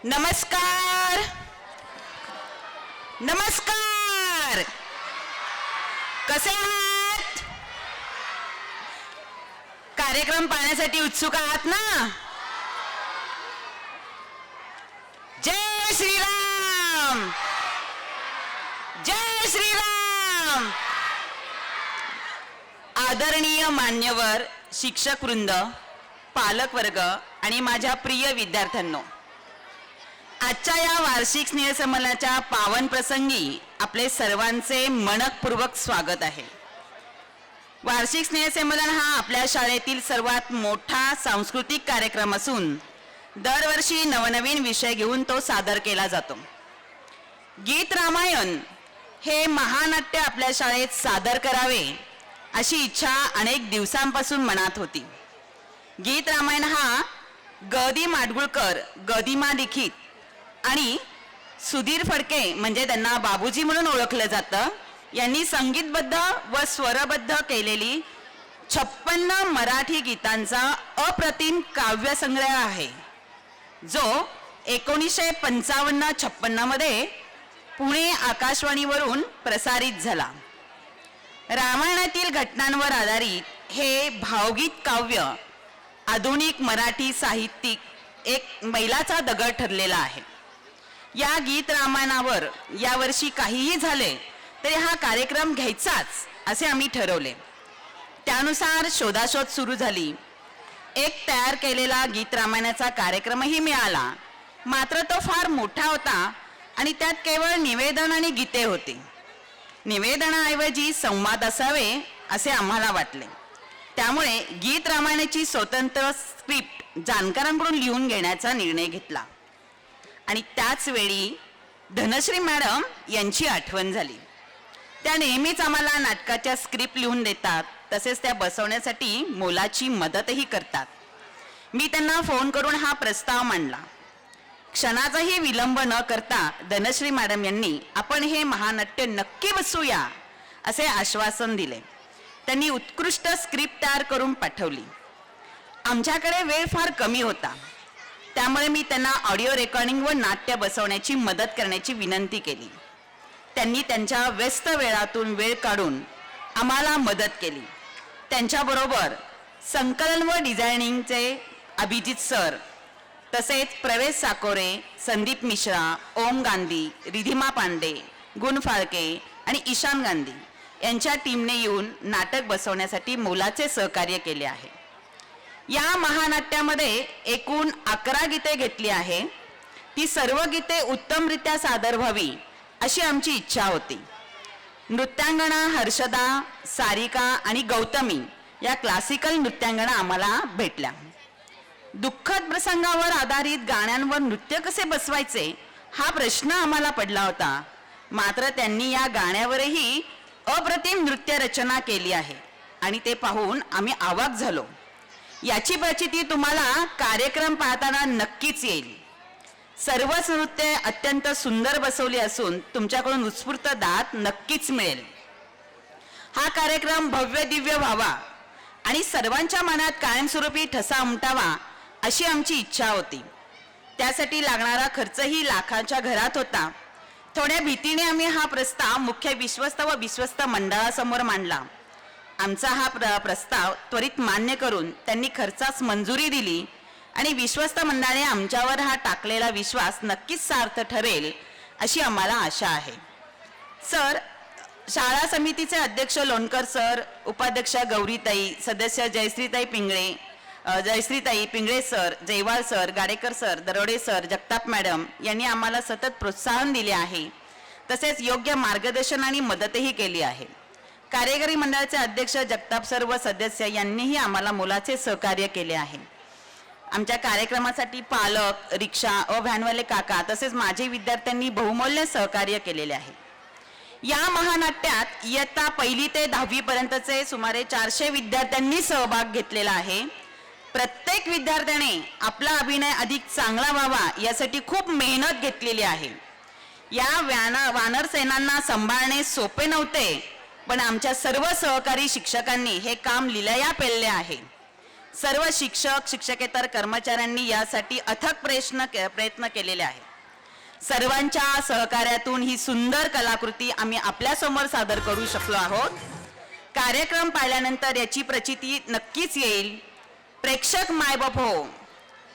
नमस्कार नमस्कार. कसे आहात? कार्यक्रम पाहण्यासाठी उत्सुक आहात ना? जय श्रीराम, जय श्रीराम. आदरणीय मान्यवर शिक्षक वृंद, पालक वर्ग आणि माझ्या प्रिय विद्यार्थ्यांनो, आजच्या या वार्षिक स्नेहसंमेलनाच्या पावन प्रसंगी आपले सर्वांचे मनपूर्वक स्वागत आहे. वार्षिक स्नेहसंमेलन हा आपल्या शाळेतील सर्वात मोठा सांस्कृतिक कार्यक्रम असून दरवर्षी नवनवीन विषय घेऊन तो सादर केला जातो. गीत रामायण हे महानाट्य आपल्या शाळेत सादर करावे अशी इच्छा अनेक दिवसांपासून मनात होती. गीत रामायण हा ग दी माडगुळकर, गदिमा लिखित आणि सुधीर फडके म्हणजे त्यांना बाबूजी म्हणून ओळखलं जातं, यांनी संगीतबद्ध व स्वरबद्ध केलेली 56 मराठी गीतांचा अप्रतिम काव्यसंग्रह आहे, जो 1955-56 मध्ये पुणे आकाशवाणीवरून प्रसारित झाला. रामायणातील घटनांवर आधारित हे भावगीत काव्य आधुनिक मराठी साहित्यिक एक मैलाचा दगड ठरलेला आहे. या गीत रामायणावर यावर्षी काहीही झाले तरी हा कार्यक्रम घ्यायचाच असे आम्ही ठरवले. त्यानुसार शोधाशोध सुरू झाली. एक तयार केलेला गीत रामायणाचा कार्यक्रमही मिळाला, मात्र तो फार मोठा होता आणि त्यात केवळ निवेदन आणि गीते होती. निवेदनाऐवजी संवाद असावे असे आम्हाला वाटले. त्यामुळे गीत रामायणाची स्वतंत्र स्क्रिप्ट जाणकारांकडून लिहून घेण्याचा निर्णय घेतला आणि त्याच वेळी धनश्री मॅडम यांची आठवण झाली. त्या नेहमीच आम्हाला नाटकाच्या स्क्रिप्ट लिहून देतात, तसेच त्या बसवण्यासाठी मोलाची मदतही करतात. मी त्यांना फोन करून हा प्रस्ताव मांडला. क्षणाचाही विलंब न करता धनश्री मॅडम यांनी आपण हे महानाट्य नक्की बसवूया असे आश्वासन दिले. त्यांनी उत्कृष्ट स्क्रिप्ट तयार करून पाठवली. आमच्याकडे वेळ फार कमी होता, त्यामुळे मी त्यांना ऑडिओ रेकॉर्डिंग व नाट्य बसवण्याची मदत करण्याची विनंती केली. त्यांनी त्यांच्या व्यस्त वेळातून वेळ काढून आम्हाला मदत केली. त्यांच्याबरोबर संकलन व डिझायनिंगचे अभिजित सर, तसेच प्रवेश साकोरे, संदीप मिश्रा, ओम गांधी, रिधिमा पांडे, गुण फाळके आणि ईशान गांधी यांच्या टीमने येऊन नाटक बसवण्यासाठी मोलाचे सहकार्य केले आहे. या महानाट्यामध्ये एकूण 11 गीते घेतली आहे. ती सर्व गीते उत्तमरित्या सादर व्हावी अशी आमची इच्छा होती. नृत्यांगना हर्षदा, सारिका आणि गौतमी या क्लासिकल नृत्यांगना आम्हाला भेटल्या. दुःखद प्रसंगावर आधारित गाण्यांवर नृत्य कसे बसवायचे हा प्रश्न आम्हाला पडला होता, मात्र त्यांनी या गाण्यावरही अप्रतिम नृत्य रचना केली आहे आणि ते पाहून आम्ही अवाक झालो. याची प्रचिती तुम्हाला कार्यक्रम पाहताना नक्कीच येईल. सर्वच नृत्य अत्यंत सुंदर बसवली असून तुमच्याकडून उत्स्फूर्त दाद नक्कीच मिळेल. हा कार्यक्रम भव्य दिव्य व्हावा आणि सर्वांच्या मनात कायमस्वरूपी ठसा उमटावा अशी आमची इच्छा होती. त्यासाठी लागणारा खर्चही लाखांच्या घरात होता. थोड्या भीतीने आम्ही हा प्रस्ताव मुख्य विश्वस्त व विश्वस्त मंडळासमोर मांडला. आमचा हा प्रस्ताव त्वरित मान्य करून त्यांनी खर्चास मंजुरी दिली आणि विश्वस्त मंडळाने आमच्यावर हा टाकलेला विश्वास नक्कीच सार्थ ठरेल अशी आम्हाला आशा आहे. सर, शाळा समितीचे अध्यक्ष लोणकर सर, उपाध्यक्ष गौरीताई, सदस्य जयश्रीताई Pingle sir, Jaywal sir, Gadekar sir, Darode sir, Jagtap madam यांनी आम्हाला सतत प्रोत्साहन दिले आहे. तसेच योग्य मार्गदर्शन आणि मदतही केली आहे. कार्यकारी मंडळाचे अध्यक्ष जगताप सर व सदस्य यांनीही आम्हाला मोलाचे सहकार्य केले आहे. आमच्या कार्यक्रमासाठी पालक, रिक्षा व व्हॅनवाले काका तसेच माझे विद्यार्थ्यांनी बहुमूल्य सहकार्य केलेले आहे. या महानाट्यात इयत्ता 1ली ते 10वी पर्यंतचे सुमारे 400 विद्यार्थ्यांनी सहभाग घेतलेला आहे. प्रत्येक विद्यार्थ्याने आपला अभिनय अधिक चांगला व्हावा यासाठी खूप मेहनत घेतलेली आहे. या वानर सेनांना सांभाळणे सोपे नव्हते, पण आमच्या सर्व सहकारी शिक्षकांनी हे काम लिलया पेलले आहे. सर्व शिक्षक शिक्षकेतर कर्मचाऱ्यांनी यासाठी अथक प्रयत्न केलेले आहेत. सर्वांच्या सहकार्यातून ही सुंदर कलाकृती आम्ही आपल्यासमोर सादर करू शकलो आहोत. कार्यक्रम पाहिल्यानंतर याची प्रचिती नक्कीच येईल. प्रेक्षक मायबाप हो,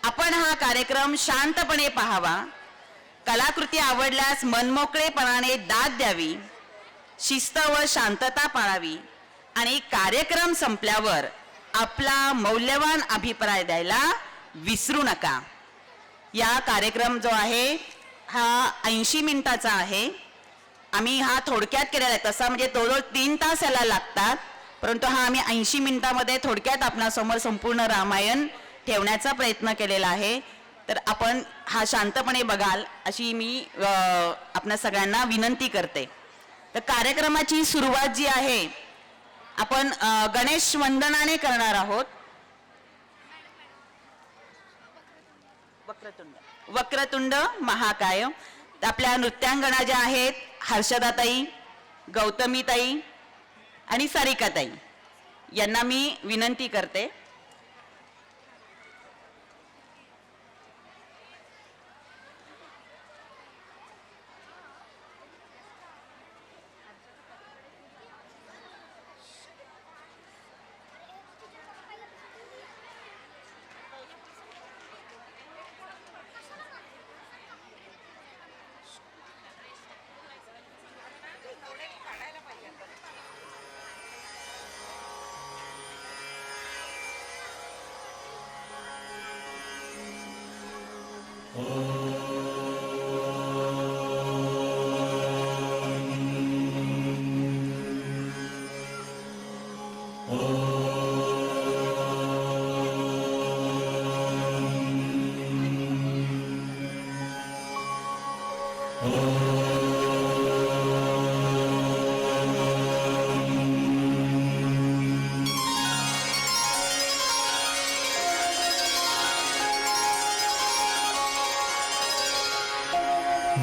आपण हा कार्यक्रम शांतपणे पाहावा. कलाकृती आवडल्यास मनमोकळेपणाने दाद द्यावी, शिस्त व शांतता पाळावी आणि कार्यक्रम संपल्यावर आपला मौल्यवान अभिप्राय द्यायला विसरू नका. या कार्यक्रम जो आहे हा 80 मिनिटाचा आहे. आम्ही हा थोडक्यात केलेला आहे. तसा म्हणजे जवळजवळ 3 तास याला लागतात, परंतु हा आम्ही 80 मिनिटामध्ये थोडक्यात आपणासमोर संपूर्ण रामायण ठेवण्याचा प्रयत्न केलेला आहे. तर आपण हा शांतपणे बघाल अशी मी आपणा सगळ्यांना विनंती करते. तर कार्यक्रमाची सुरुवात जी आहे आपण गणेश वंदनाने करणार आहोत. वक्रतुंड महाकाय. आपल्या नृत्यांगणा ज्या आहेत हर्षदाताई, गौतमीताई आणि सारिकाताई यांना मी विनंती करते.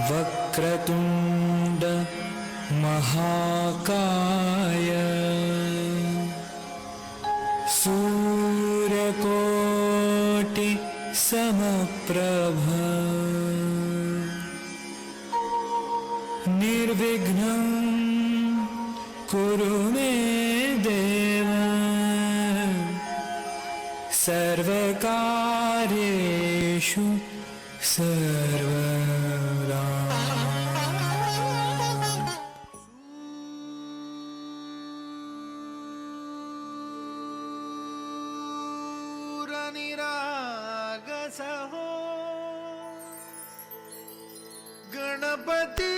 वक्रतुंड महाकाय सूर्यकोटि समप्रभ निर्विघ्नं कुरु मे देव सर्वकार्येषु सर्वदा. निरागसहो गणपती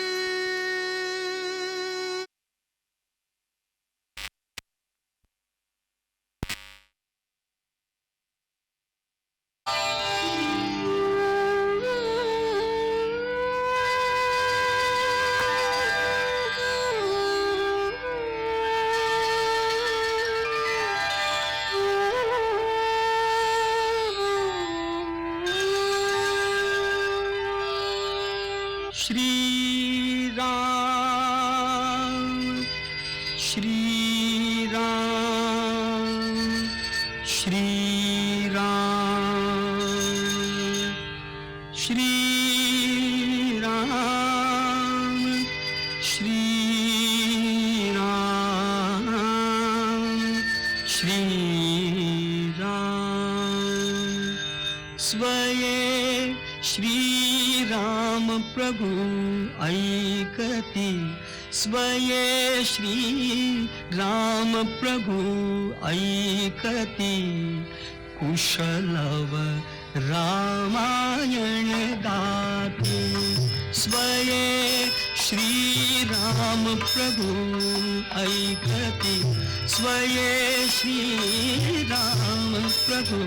स्वये श्रीराम प्रभु ऐकती स्वये श्री राम प्रभु ऐकती कुशलव रामायण गाती स्वये श्री राम प्रभु ऐकती स्वये श्री राम प्रभु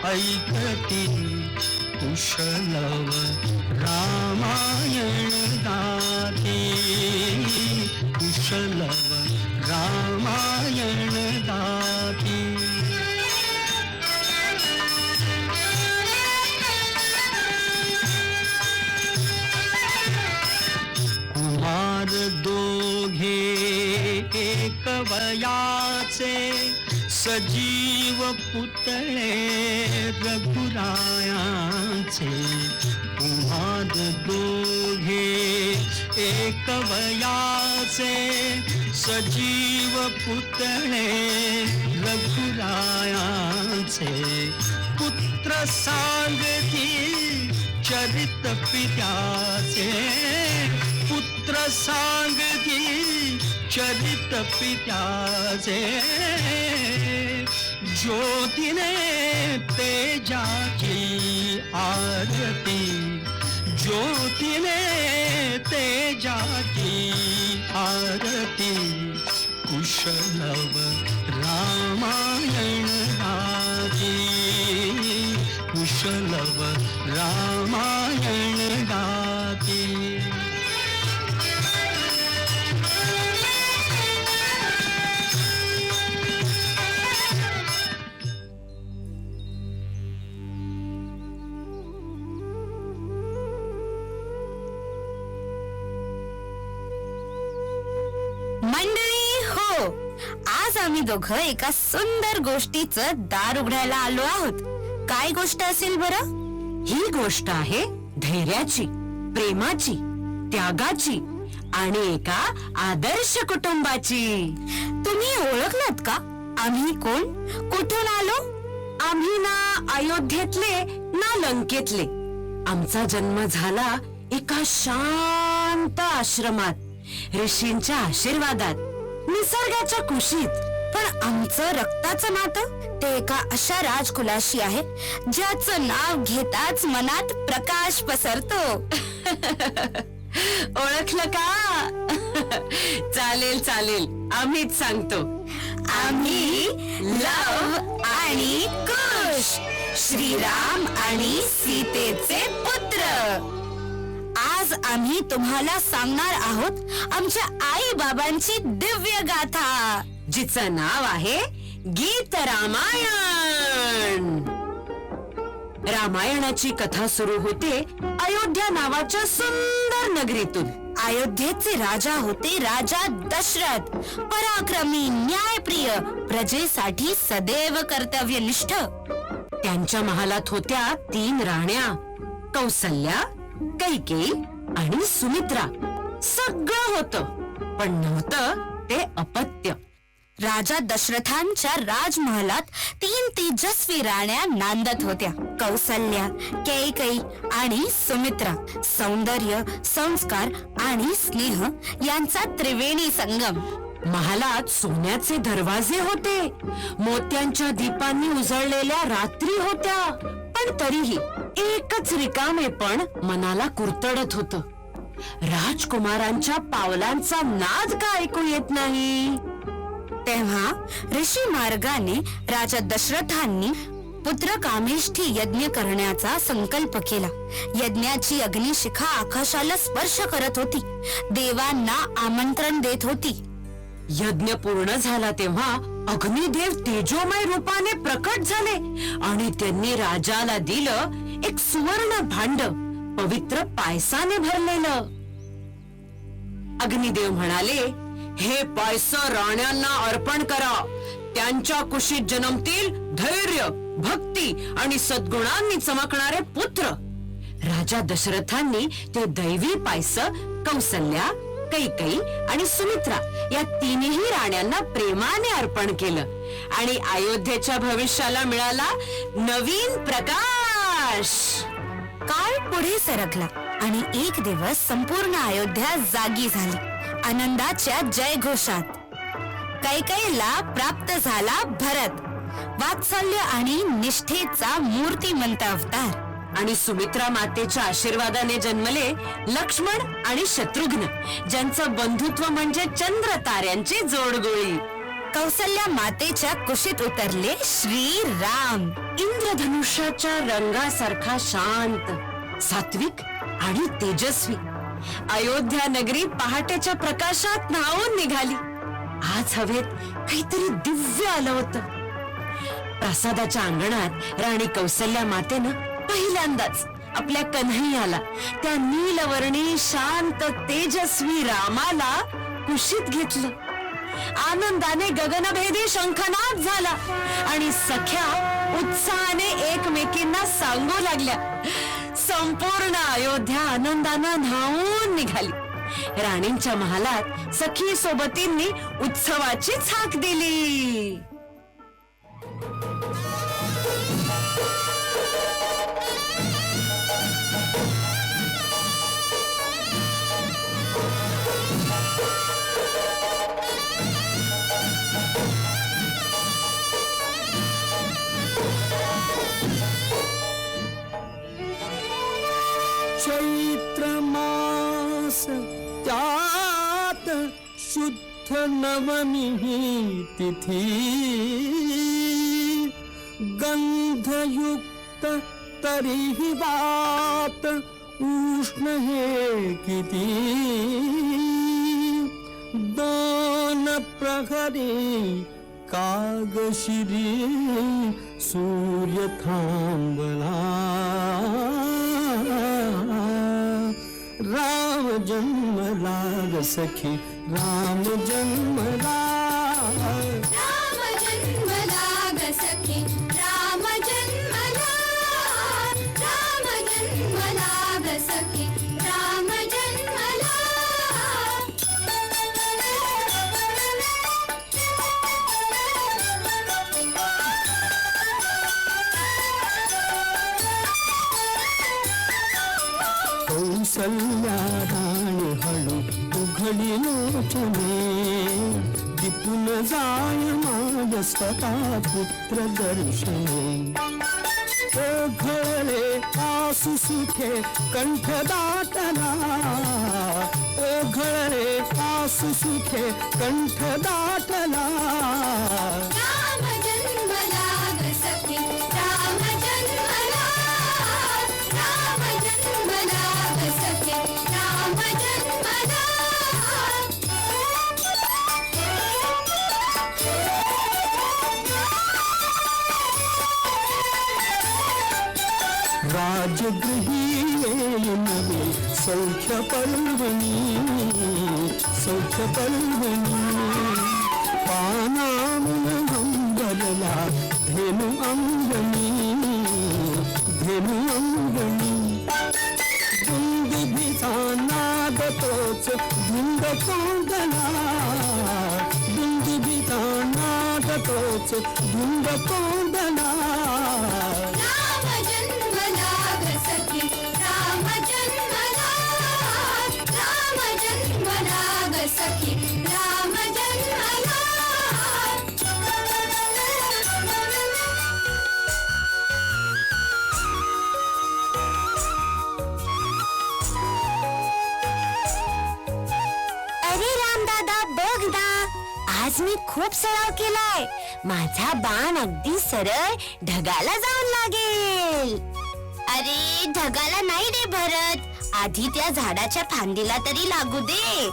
ऐकती कुशलव रामायण गाती कुशलव रामायण गाती. कुमार दोघे एक वयाचे सजीव पुतळे रघुरायांचे तुम्हाद दोघे एक वयाचे सजीव पुतळे रघुरायांचे पुत्र सांगतील चरित पित्याचे पुत्र सांगतील चरित पित्याचे ज्योतीने तेजाची आरती ज्योतीने तेजाची आरती कुशलव रामायण गाती कुशलव रामायण गाती. मंडळी हो, आज आम्ही दोघं एका सुंदर गोष्टीचं दार उघडायला आलो आहोत. काय गोष्ट असेल बरं? ही गोष्ट आहे धैर्याची, प्रेमाची, त्यागाची आणि एका आदर्श कुटुंबाची. तुम्ही ओळखलात का? आम्ही कोण, कुठून आलो? आम्ही ना अयोध्येतले ना लंकेतले. आमचा जन्म झाला एका शांत आश्रमात, ऋषींच्या आशीर्वादात, निसर्गाच्या कुशीत. पण आमचं रक्ताचं नातं ते एका अशा राजकुलाशी आहे ज्याचं नाव घेताच मनात प्रकाश पसरतो. ओळखलं का? चालेल चालेल, आम्हीच सांगतो. आम्ही लव आणि कुश, श्रीराम आणि सीतेचे पुत्र. आज आम्ही तुम्हाला सांगणार आहोत आमच्या आई बाबांची दिव्य गाथा, जिचं नाव आहे गीत रामायण. रामायणाची कथा सुरू होते अयोध्या नावाच्या सुंदर नगरीतून. अयोध्येचे राजा होते राजा दशरथ. पराक्रमी, न्यायप्रिय, प्रजेसाठी सदैव कर्तव्यनिष्ठ. त्यांच्या महालात होत्या 3 राण्या, कौसल्या, कैकेयी आणि सुमित्रा. सगळं होतं, पण नव्हतं ते अपत्य. राजा दशरथांच्या राजमहालात 3 तेजस्वी राण्या नांदत होत्या. कौसल्या, कैकेयी आणि सुमित्रा. सौंदर्य, संस्कार आणि स्नेह यांचा त्रिवेणी संगम. महालात सोन्याचे दरवाजे होते, मोत्यांच्या दीपांनी उजळलेल्या रात्री होत्या. पण तरीही एकच रिकामेपण मनाला कुरतडत होतं. राजकुमारांच्या पावलांचा नाद का ऐकू येत नाही? तेव्हा ऋषी मार्गाने राजा दशरथांनी पुत्र कामेष्ठी यज्ञ करण्याचा संकल्प केला. यज्ञाची अग्निशिखा आकाशाला स्पर्श करत होती, देवांना आमंत्रण देत होती. यज्ञ पूर्ण झाला तेव्हा अग्निदेव तेजोमय रूपाने प्रकट झाले आणि त्यांनी राजाला दिलं एक सुवर्ण भांड, पवित्र पायसाने भरलेलं. अग्निदेव म्हणाले, हे पायसं राण्यांना अर्पण करा. त्यांच्या कुशीत जन्मतील धैर्य, भक्ती आणि सद्गुणांनी चमकणारे पुत्र. राजा दशरथांनी ते दैवी पायसं कौसल्या, कैकेयी आणि सुमित्रा या 3ही राण्यांना प्रेमाने अर्पण केलं आणि अयोध्येच्या भविष्याला मिळाला नवीन प्रकाश. काळ पुढे सरकला आणि एक दिवस संपूर्ण अयोध्या जागी झाली आनंदाच्या जयघोषात. कैकेयीला प्राप्त झाला भरत, वात्सल्य आणि निष्ठेचा मूर्तिमंत अवतार. आणि सुमित्रा मातेच्या आशीर्वादाने जन्मले लक्ष्मण आणि शत्रुघ्न, ज्यांचं बंधुत्व म्हणजे चंद्र ताऱ्यांची जोडगोळी. कौसल्या मातेच्या कुशीत उतरले श्रीराम. इंद्रधनुष्याच्या रंगासारखा शांत, सात्विक आणि तेजस्वी. अयोध्या नगरी पहाटेच्या प्रकाशात न्हावून निघाली. आज हवेत काहीतरी दिव्य आलं होतं. प्रासादाच्या अंगणात राणी कौसल्या मातेनं पहिल्यांदाच आपल्या कन्हैयाला, त्या नीलवर्णी शांत तेजस्वी रामाला कुशीत घेतलं. आनंदाने गगनभेदी शंखनाद झाला आणि सख्या उत्साहाने एकमेकींना सांगू लागल्या. संपूर्ण अयोध्या आनंदानं न्हावून निघाली. राणींच्या महालात सखी सोबतींनी उत्सवाचीच हाक दिली. चैत्र मास त्यात शुद्ध नवमी तिथी गंधयुक्त तरीही वात उष्ण हे किती दोन प्रहरी कागशिरी सूर्य थांबला राम जन्मला ग सखी राम जन्मला राम जन्मला ग सखी राम जन्मला राम जन्मला ग सखी राम जन्मला कौसल्या राणी हळू उघडी लोचने दिपून जाय माझ स्वतः पुत्र दर्शने ओघळे आसू सुखे कंठ दाटला ओघळे आसू सुखे कंठ दाटला राम जन्मला ग सखी राम जन्मला राम जन्मला ग सखी राम जन्मला राजगृही नवे सौख्य पर्वणी पानामुन हंबरला धेनु अंगणी दुंदुभीचा नाद तोच धुंद कोंडला दुंदुभीचा नाद तोच धुंद कोंडला राम जन्मला ग सखी राम जन्मला राम जन्मला ग सखी राम जन्मला अरे राम दादा बघ ना आज मी खूप सराव केलाय. माझा बाण अगदी सरळ ढगाला जाऊन लागेल. अरे ढगाला नाही रे भरत, आधी त्या झाडाच्या फांदीला तरी लागू दे.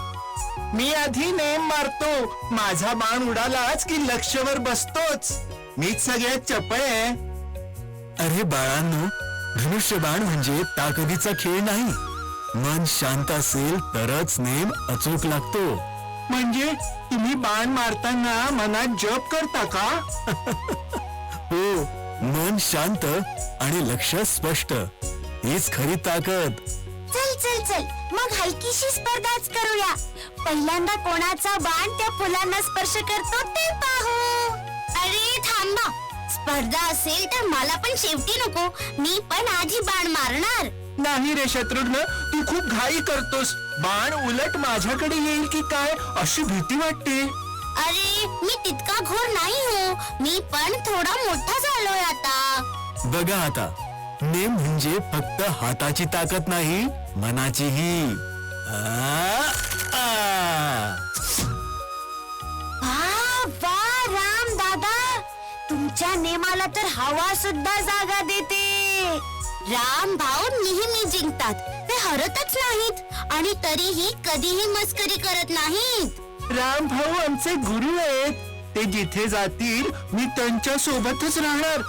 मी आधी नेम मारतो. माझा बाण उडालाच की लक्षवर बसतोच. मीच सगळ्यात चपळ आहे. अरे बाळांनो, धनुष्यबाण म्हणजे ताकदीचा खेळ नाही. मन शांत असेल तरच नेम अचूक लागतो. म्हणजे तुम्ही बाण मारताना मनात जप करता का? हो, मन शांत आणि लक्ष स्पष्ट, हीच खरी ताकद. चल चल चल मग हलकीशी स्पर्धाच करूया. पहिल्यांदा कोणाचा बाण त्या फुलांना स्पर्श करतो ते पाहू. अरे थांबा, स्पर्धा असेल तर मला पण शेवटी नको. मी पण आधी बाण मारणार. नाही रे शत्रुघ्न, तू खूप घाई करतोस. बाण उलट माझ्याकडे येईल की काय अशी भीती वाटते. अरे मी तितका घोर नाही हो. मी पण थोडा मोठा झालोय आता. बघा आता, नेम म्हणजे फक्त हाताची ताकद नाही, मनाचीही. वा राम दादा, तुमच्या नेमाला तर हवा सुद्धा जागा देते. राम भाऊ नेहमी जिंकतात, ते हरतच नाहीत आणि तरीही कधीही मस्करी करत नाहीत. राम भाऊ आमचे गुरु आहेत. ते जिथे जातील मी त्यांच्या सोबतच राहणार.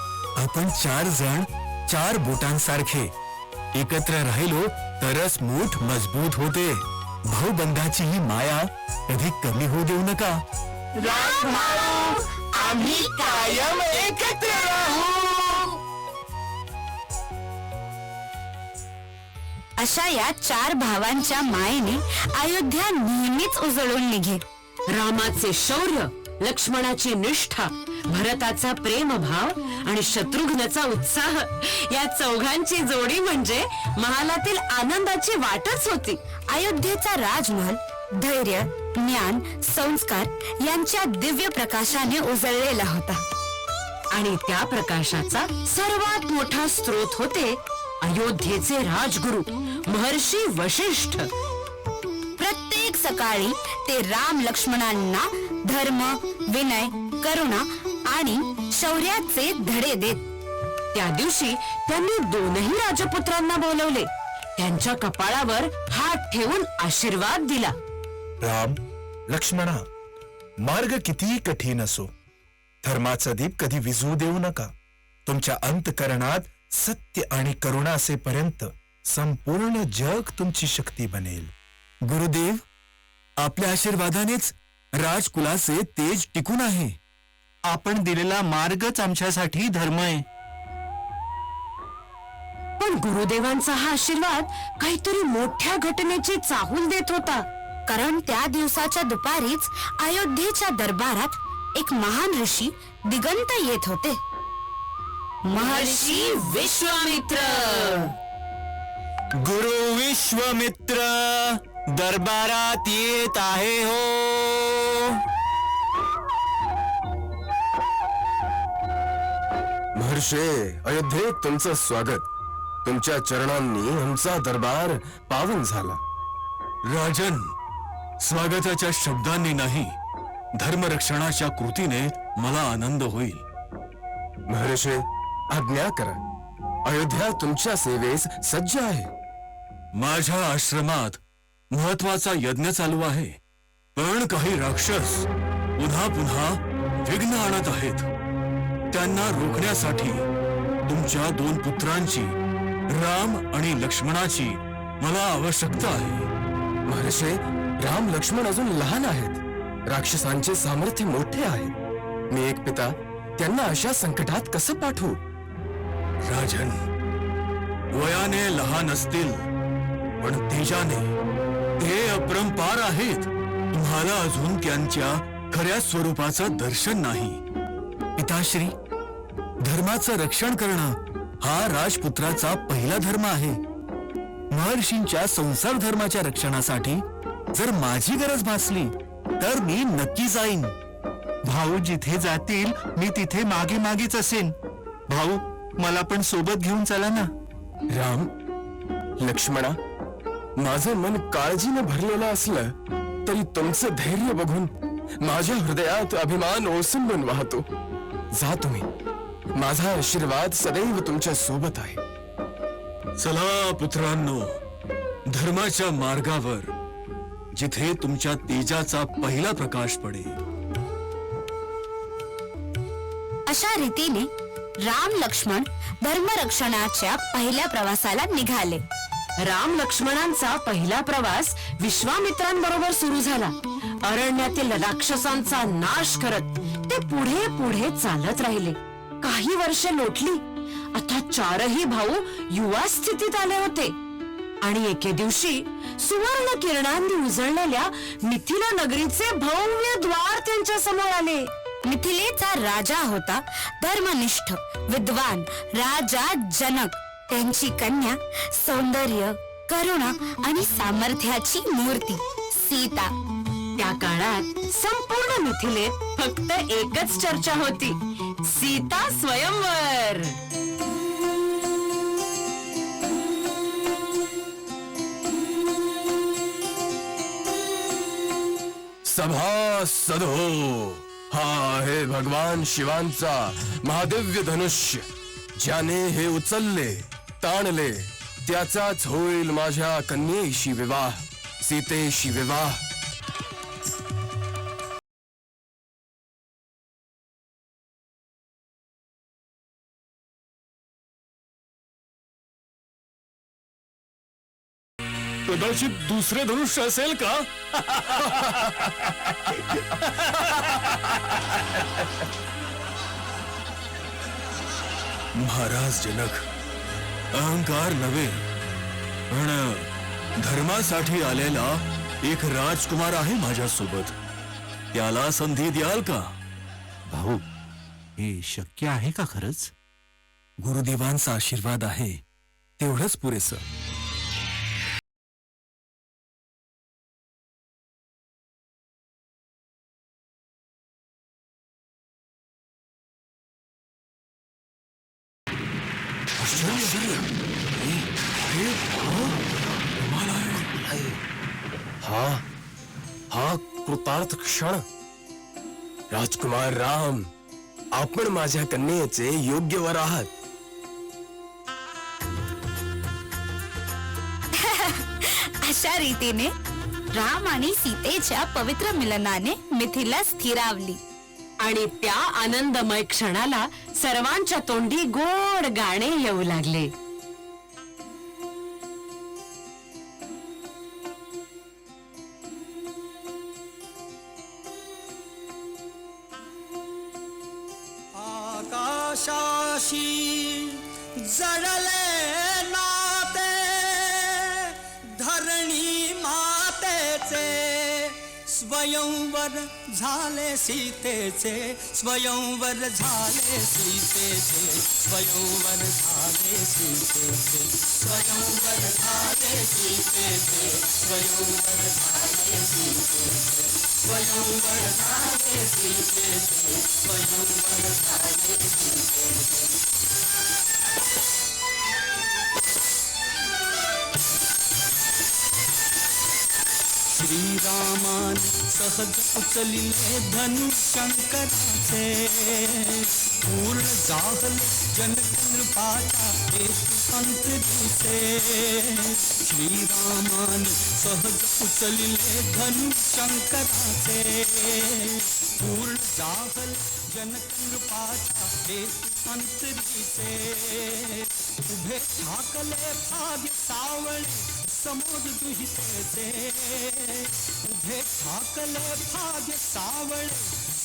आपण 4 जण 4 बोटांसारखे एकत्र राहिलो तरच मूठ मजबूत होते. भाऊबंधाची ही माया कधी कमी होऊ देऊ नका. आम्ही कायम एकत्र राहू. अशा या 4 भावांच्या मायेने अयोध्या नेहमीच उजळून निघे. रामाचे शौर्य, लक्ष्मणाची निष्ठा, भरताचा प्रेमभाव आणि शत्रुघ्नचा उत्साह या चौघांची जोडी म्हणजे महालातील आनंदाची वाटच होती. अयोध्येचा राजमहल धैर्य, ज्ञान, संस्कार यांच्या दिव्य प्रकाशाने उजळलेला होता. आणि त्या प्रकाशाचा सर्वात मोठा स्रोत होते अयोध्येचे राजगुरु महर्षी वशिष्ठ. प्रत्येक सकाळी ते राम लक्ष्मणांना धर्म, विनय, करुणा आणि शौर्याचे धडे देत. त्या दिवशी त्यांनी दोनही राजपुत्रांना बोलवले. त्यांच्या कपाळावर हात ठेवून आशीर्वाद दिला. राम, लक्ष्मणा, मार्ग कितीही कठीण असो, धर्माचा दीप कधी विझवू देऊ नका. तुमच्या अंतकरणात सत्य आणि करुणा असेपर्यंत संपूर्ण जग तुमची शक्ती बनेल. गुरुदेव, आपल्या आशीर्वादानेच राजकुलाचे तेज टिकून आहे. आपण दिलेला मार्गच आमच्यासाठी धर्म आहे. पण गुरुदेवांचा हा आशीर्वाद काहीतरी मोठ्या घटनेची चाहूल देत होता. कारण त्या दिवसाच्या दुपारीच अयोध्येच्या दरबारात एक महान ऋषी दिगंत येत होते. महर्षी विश्वामित्र. गुरु विश्वामित्र दरबारात येत आहे हो. महर्षे, अयोध्येत तुमचं स्वागत. तुमच्या चरणांनी आमचा दरबार पावन झाला. राजन, स्वागताच्या शब्दांनी नाही, धर्मरक्षणाच्या कृतीने मला आनंद होईल. महर्षे, आज्ञा करा. अयोध्या तुमच्या सेवेस सज्ज आहे. माझ्या आश्रमात महत्वाचा यज्ञ चालू आहे, पण काही राक्षस पुन्हा पुन्हा विघ्न आणत आहेत. त्यांना रोखण्यासाठी तुमच्या 2 पुत्रांची, राम आणि लक्ष्मणाची मला आवश्यकता आहे. महर्षे, राम लक्ष्मण अजून लहान आहेत. राक्षसांचे सामर्थ्य मोठे आहे. मी एक पिता त्यांना अशा संकटात कसं पाठवू? राजन, वयाने लहान असतील, पण तेजाने ते अपरंपार आहेत. तुम्हाला अजून त्यांच्या खऱ्या स्वरूपाचं दर्शन नाही. पिताश्री, धर्माचं रक्षण करणं हा राजपुत्राचा पहिला धर्म आहे. महर्षींच्या संसार धर्माच्या रक्षणासाठी जर माझी गरज भासली तर मी नक्की जाईन. भाऊ जिथे जातील मी तिथे मागे मागेच असेन. भाऊ, मला पण सोबत घेऊन चला ना. राम, लक्ष्मणा, माझं मन काळजीने भरलेलं असलं तरी तुमचं धैर्य बघून माझ्या हृदयात अभिमान ओसंडून वाहतो. जा तुम्ही. माझा आशीर्वाद सदैव तुमच्या सोबत आहे. चला पुत्रांनो, धर्माच्या मार्गावर जिथे तुमच्या तेजाचा पहिला प्रकाश पडेल. अशा रीतीने राम लक्ष्मण धर्मरक्षणाच्या पहिल्या प्रवासाला निघाले. राम लक्ष्मणांचा पहिला प्रवास विश्वामित्रांबरोबर सुरू झाला. अरण्यातील राक्षसांचा नाश करत ते पुढे पुढे चालत राहिले. काही वर्षे लोटली. आता 4ही भाऊ युवा स्थितीत आले होते. आणि एके दिवशी सुवर्ण किरणांनी उजळलेल्या मिथिला नगरीचे भव्य द्वार त्यांच्या समोर आले. मिथिलेचा राजा होता धर्मनिष्ठ विद्वान राजा जनक. त्यांची कन्या सौंदर्य, करुणा आणि सामर्थ्याची मूर्ती सीता. त्या काळात संपूर्ण मिथिलेत फक्त एकच चर्चा होती, सीता स्वयंवर. सभासदो, हा आहे भगवान शिवांचा महादिव्य धनुष्य. ज्याने हे उचलले, ताणले, त्याचाच होईल माझ्या कन्येशी विवाह, सीतेशी विवाह. कदाचित दुसरे धनुष्य असेल का? महाराज जनक, अहंकार नव्हे पण धर्मासाठी आलेला एक राजकुमार आहे माझ्यासोबत. त्याला संधी द्याल का? भाऊ, हे शक्य आहे का खरंच? गुरुदेवांचा आशीर्वाद आहे, तेवढंच पुरेसं. हा कृतार्थ क्षण. राजकुमार राम, आपण माझ्या कन्येचे योग्य वर आहात. अशा रीतीने राम आणि सीतेच्या पवित्र मिलनाने मिथिला स्थिरावली. आणि त्या आनंदमय क्षणाला सर्वांच्या तोंडी गोड गाणे येऊ लागले. आकाशाशी जडले नाते धरणी मातेचे, स्वयंवर झाले सीतेचे, स्वयंवर झाले सीतेचे, स्वयंवर झाले सीतेचे, स्वयंवर झाले सीतेचे, स्वयंवर झाले सीतेचे, स्वयंवर झाले सीतेचे, स्वयंवर झाले सीतेचे. श्रीरामाने सहज उचलिले धनुशंकराचे, पूर्ण जाहले जनकृपाचा हेतू अंतरीचे. श्रीरामाने सहज उचलिले धनुशंकराचे, पूर्ण जाहले जनकृपाचा हेतू अंतरीचे. उभे ठाकले भाग्य सावळे समोर दुहितेचे, उभे ठाकले भाग्य सावळे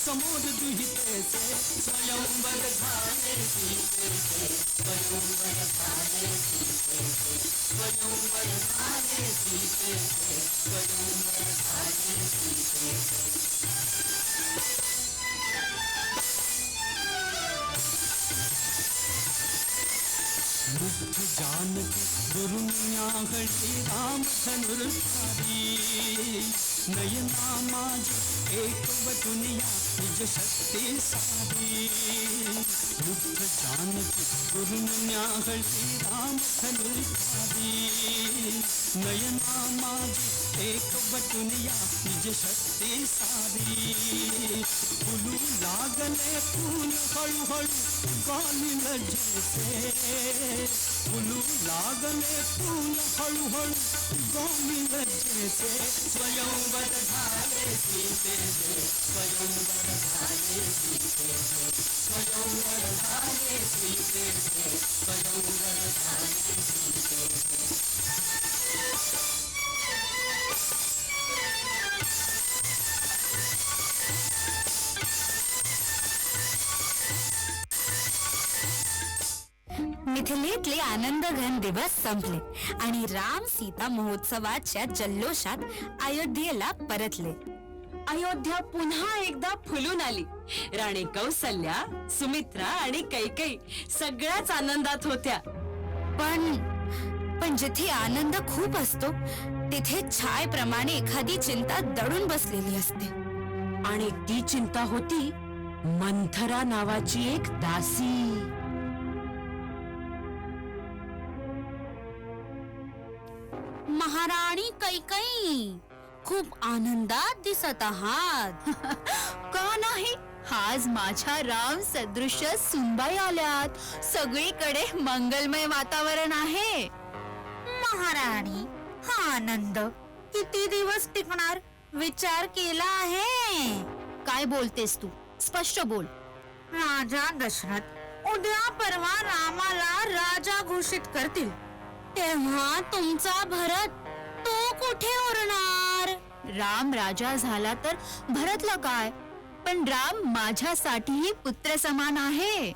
समोर दुहितेचे. स्वयंवर झाले सीतेचे, स्वयंवर झाले सीतेचे, स्वयंवर झाले सीतेचे, स्वयंवर झाले सीतेचे. मुग्ध जानकी दुर्नियाहळी राम धनुर्धारी, नयना माझी एकवटुनिया निज शक्ती सारी. मुग्ध जानकी दुर्नियाहळी राम धनुर्धारी, नयना माझी एकवटुनिया निज शक्ती सारी. फुलू लागले फूल हळूहळू गाली लज्जेचे, फुलू लागले फूल हळूहळू गाली लज्जेचे. स्वयंवर झाले सीतेचे, स्वयंवर झाले सीतेचे, स्वयंवर झाले सीतेचे, स्वयंवर झाले सीतेचे. मिथिलेतले आनंदघन दिवस संपले आणि राम सीता महोत्सवाच्या जल्लोषात अयोध्येला परतले. अयोध्या पुन्हा एकदा फुलून आली. राणी कौसल्या, सुमित्रा आणि कैकेयी सगळ्याच आनंदात होत्या. पण जिथे आनंद खूप असतो तिथे छायेप्रमाणे एखादी चिंता दडून बसलेली असते. आणि ती चिंता होती मंथरा नावाची एक दासी. महाराणी कैकेयी, खूप आनंदात दिसत आहात. का नाही, आज माझ्या राम सदृश्य सुनबाई आल्यात. सगळीकडे मंगलमय वातावरण आहे. महाराणी, हा आनंद किती दिवस टिकणार विचार केला आहे? काय बोलतेस तू? स्पष्ट बोल. राजा दशरथ उद्या परवा रामाला राजा घोषित करतील, तेव्हा तुमचा भरत तो कुठे उरणार? राम राजा झाला तर भरतला काय, पण राम माझ्यासाठीही पुत्र समान आहे.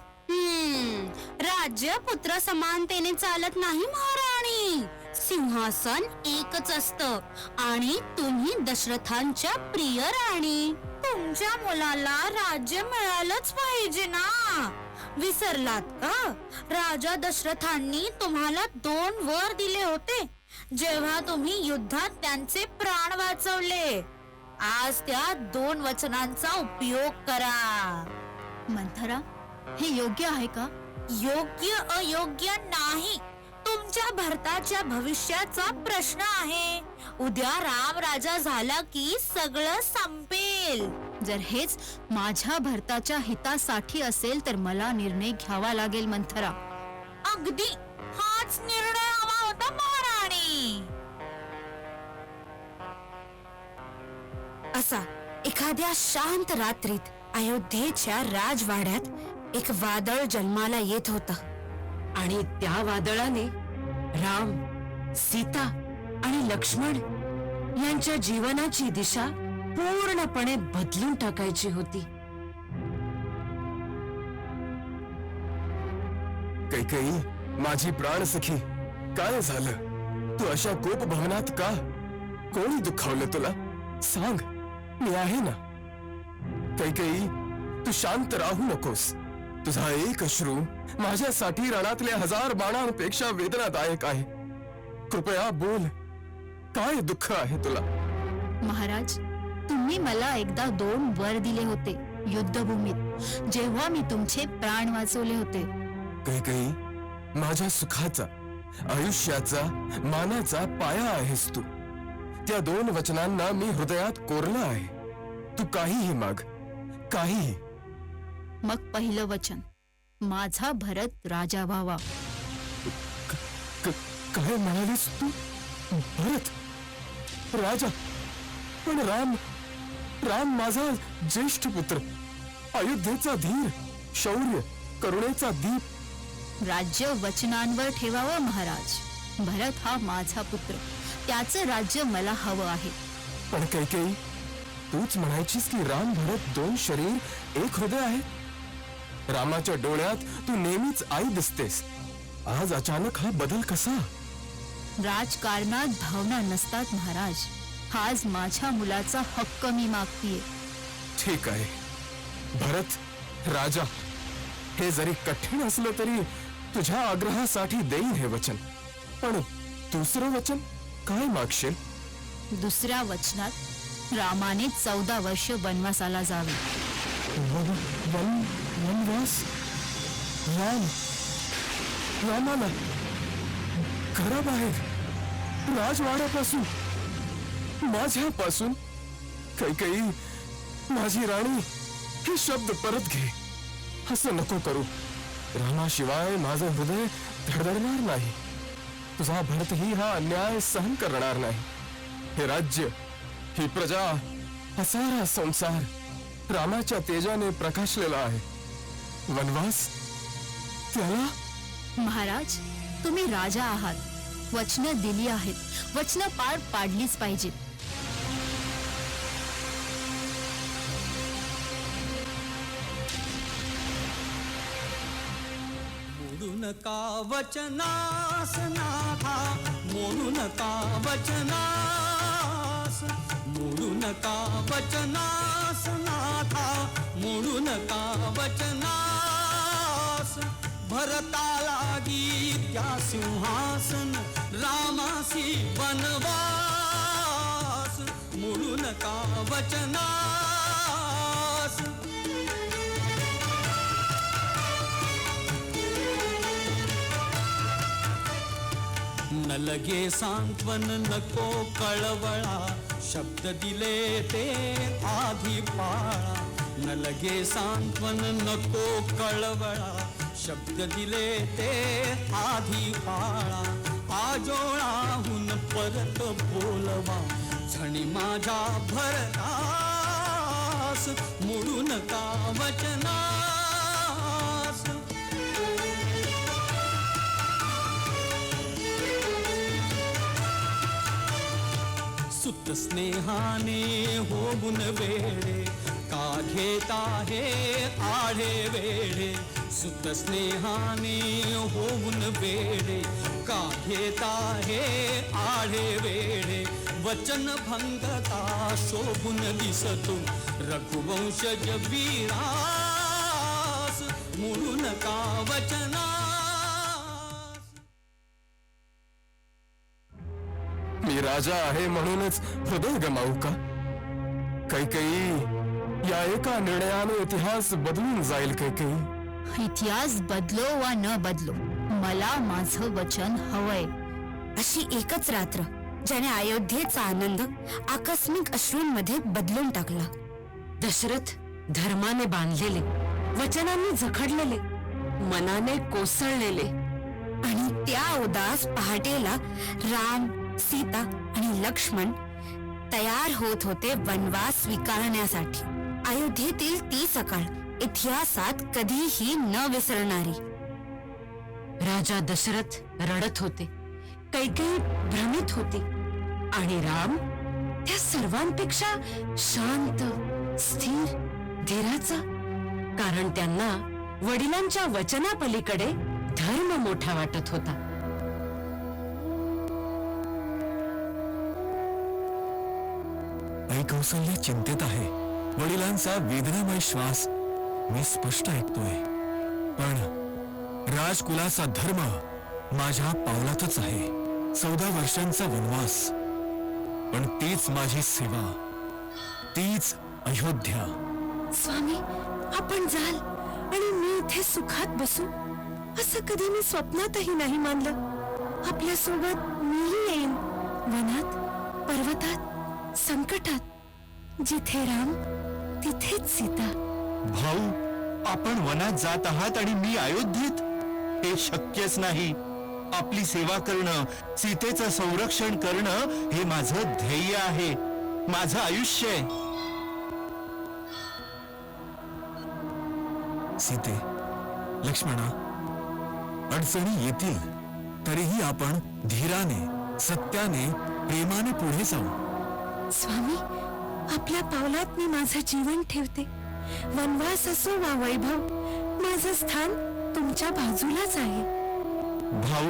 राज्य पुत्र समानतेने चालत नाही महाराणी. सिंहासन एकच असतं आणि तुम्ही दशरथांच्या प्रिय राणी. तुमच्या मुलाला राज्य मिळालंच पाहिजे ना. विसरलात का? राजा दशरथांनी तुम्हाला 2 वर दिले होते जेव्हा तुम्ही युद्धात त्यांचे प्राण वाचवले. आज त्या 2 वचनांचा उपयोग करा. मंथरा, हे योग्य आहे का? योग्य अयोग्य नाही, तुमच्या भरताच्या भविष्याचा प्रश्न आहे. उद्या राम राजा झाला की सगळं संपेल. जर हेच माझ्या भरताच्या हितासाठी असेल तर मला निर्णय घ्यावा लागेल मंथरा. अगदी हाच निर्णय हवा होता महाराणी. असा एखाद्या शांत रात्रीत अयोध्येच्या राजवाड्यात एक वादळ जन्माला येत होता. आणि त्या वादळाने राम, सीता आणि लक्ष्मण यांच्या जीवनाची दिशा पूर्णपणे बदलून टाकायची होती. कैकेयी, माझी प्राण सखी, काय झालं? तू अशा कोप भवनात का? कोणी दुखावलं तुला? सांग, मी आहे ना. कैकेयी, तू शांत राहू नकोस. तुझा एक अश्रू माझ्यासाठी रणातल्या 1000 बाणांपेक्षा वेदनादायक आहे. कृपया बोल, काय दुःख आहे तुला? महाराज, तुम्ही मला एकदा 2 वर दिले होते युद्धभूमीत, जेव्हा मी तुमचे प्राण वाचवले होते. कैकेयी, माझ्या सुखाचा, आयुष्याचा, मानाचा पाया आहेस तू. त्या 2 वचनांना मी हृदयात कोरलं आहे. तू काहीही माग, काहीही. मग पहिलं वचन, माझा भरत राजा व्हावा. काय म्हणालीस तू? भरत राजा? पण राम माझा ज्येष्ठ पुत्र, अयोध्येचा धीर, शौर्य, करुणेचा दीप. राज्य वचनांवर ठेवावं महाराज. भरत हा माझा पुत्र, त्याचं राज्य मला हवं आहे. पण कैकेयी, तूच म्हणायचीस की राम भरत 2 शरीर, 1 हृदय आहे. रामाच्या डोळ्यात तू नेहमीच आई दिसतेस. आज अचानक हा बदल कसा? राजकारणात भावना नसतात महाराज. आज माझ्या मुलाचा हक्क मी मागतीये. ठीक आहे भरत राजा, हे जरी कठीण असलं तरी तुझ्या आग्रहासाठी देईन हे वचन. पण दुसरं वचन काय मागशील? दुसऱ्या वचनात रामाने 14 वर्ष वनवासाला जावे. वनवास? रामाला घराबाहेर, राजवाड्यापासून, माझ्यापासून? कैकेयी, माझी राणी, हे शब्द परत घे. असं नको करू. रामाशिवाय माझं हृदय धडधडणार नाही. तुझा भरतही हा अन्याय सहन करणार नाही. हे राज्य, ही प्रजा, हा सारा संसार रामाच्या तेजाने प्रकाशलेला आहे. वनवास, त्याला? महाराज, तुम्ही राजा आहात. वचनं दिली आहेत, वचनं पार पाडलीच पाहिजेत. मोडू नका वचनास नाथा, मोडू नका वचनास, मोडू नका वचनास नाथा, मोडू नका वचनास. भरताला गीत्या सिंहासन, रामासी वनवास. मोडू नका वचनास. न लगे सांत्वन नको कळवळा, शब्द दिले ते आधी पाळा. न लगे सांत्वन नको कळवळा, शब्द दिले ते आधी पाळा. आजोळाहून परत बोलवा, झणी माझ्या भरतास. मोडू नका वचनास. सुत स्नेहाने होऊन वेडे का घेता हे आढे वेडे सुत स्नेहाने होऊन वेडे का घेता हे आढे वेडे वचन भंगता शोभून दिसतो रघुवंशज वीरास मुळू नका वचना. मी राजा आहे म्हणूनच हृदय गमावू का? कैकेयी, या एका निर्णयाने इतिहास बदलून जाईल कैकेयी. इतिहास बदलो वा न बदलो, मला माझं वचन हवंय. अशी एकच रात्र ज्याने अयोध्येचा आनंद आकस्मिक अश्रूंमध्ये बदलून टाकला. दशरथ धर्माने बांधलेले, वचनांनी जखडलेले, मनाने कोसळलेले, आणि त्या उदास पहाटेला राम, सीता आणि लक्ष्मण तयार होत होते वनवास स्वीकारण्यासाठी. अयोध्येतील ती सकाळ इतिहासात कधीही न विसरणारी. राजा दशरथ रडत होते, कैकेयी भ्रमित होती आणि राम त्या सर्वांपेक्षा शांत, स्थिर, धीराचा. कारण त्यांना वडिलांच्या वचनापलीकडे धर्म मोठा वाटत होता. आई कौसल्य चिंतेत आहे. वडिलांचा वेदनामय श्वास मी स्पष्ट ऐकतोय. पण राजकुलाचा धर्म माझ्या पावलातच आहे. 14 वर्षांचा वनवास, पण तीच माझी सेवा, तीच अयोध्या. स्वामी, आपण जाल आणि मी इथे सुखात बसू असं कधी मी स्वप्नातही नाही मानलं. आपल्या सोबत मीही येईन, वनात, पर्वतात, संकटात. जिथे राम तिथेच सीता. भाऊ, आपण वनात जात आहात आणि मी अयोध्येत? हे शक्यच नाही. आपली सेवा करणं, सीतेचं संरक्षण करणं हे माझं ध्येय आहे, माझं आयुष्य आहे. सीते, लक्ष्मणा, अडचणी येतील तरीही आपण धीराने, सत्याने, प्रेमाने पुढे जाऊ. स्वामी, आपल्या पावलात मी माझं जीवन ठेवते. वनवास असो वा वैभव, माझं स्थान तुमच्या बाजूलाच आहे. भाऊ,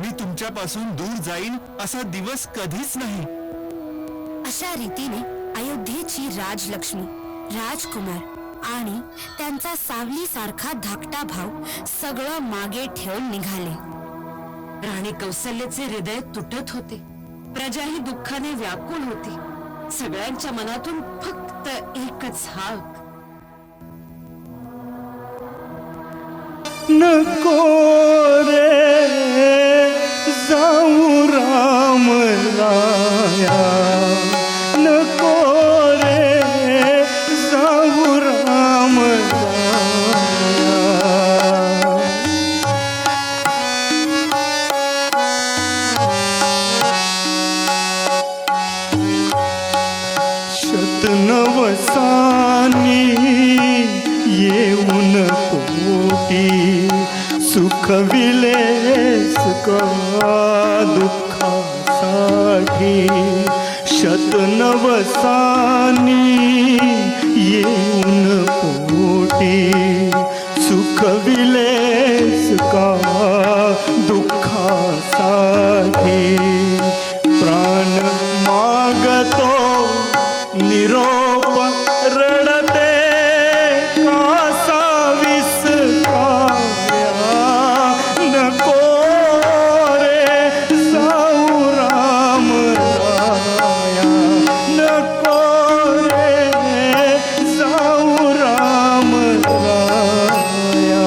मी तुमच्यापासून दूर जाईन असा दिवस कधीच नाही. अशा रीतीने अयोध्येची राजलक्ष्मी, राजकुमार आणि त्यांचा सावलीसारखा धाकटा भाऊ सगळं मागे ठेवून निघाले. राणी कौसल्यचे हृदय तुटत होते. प्रजाही दुःखाने व्याकुळ होती. सगळ्यांच्या मनातून फक्त एकच हाक, नको रे जाऊ राम राया, नको रे जाऊ राम राया. शतनवसानी येऊन पोटी सुखविलेस का दुःखासाठी. शतनवसानी येऊन पोटी सुखविलेस का दुःखासाठी. प्राण मागतो निरोप रडते कासा विसकाया. नको रे जाऊ राम राया, नको रे जाऊ राम राया.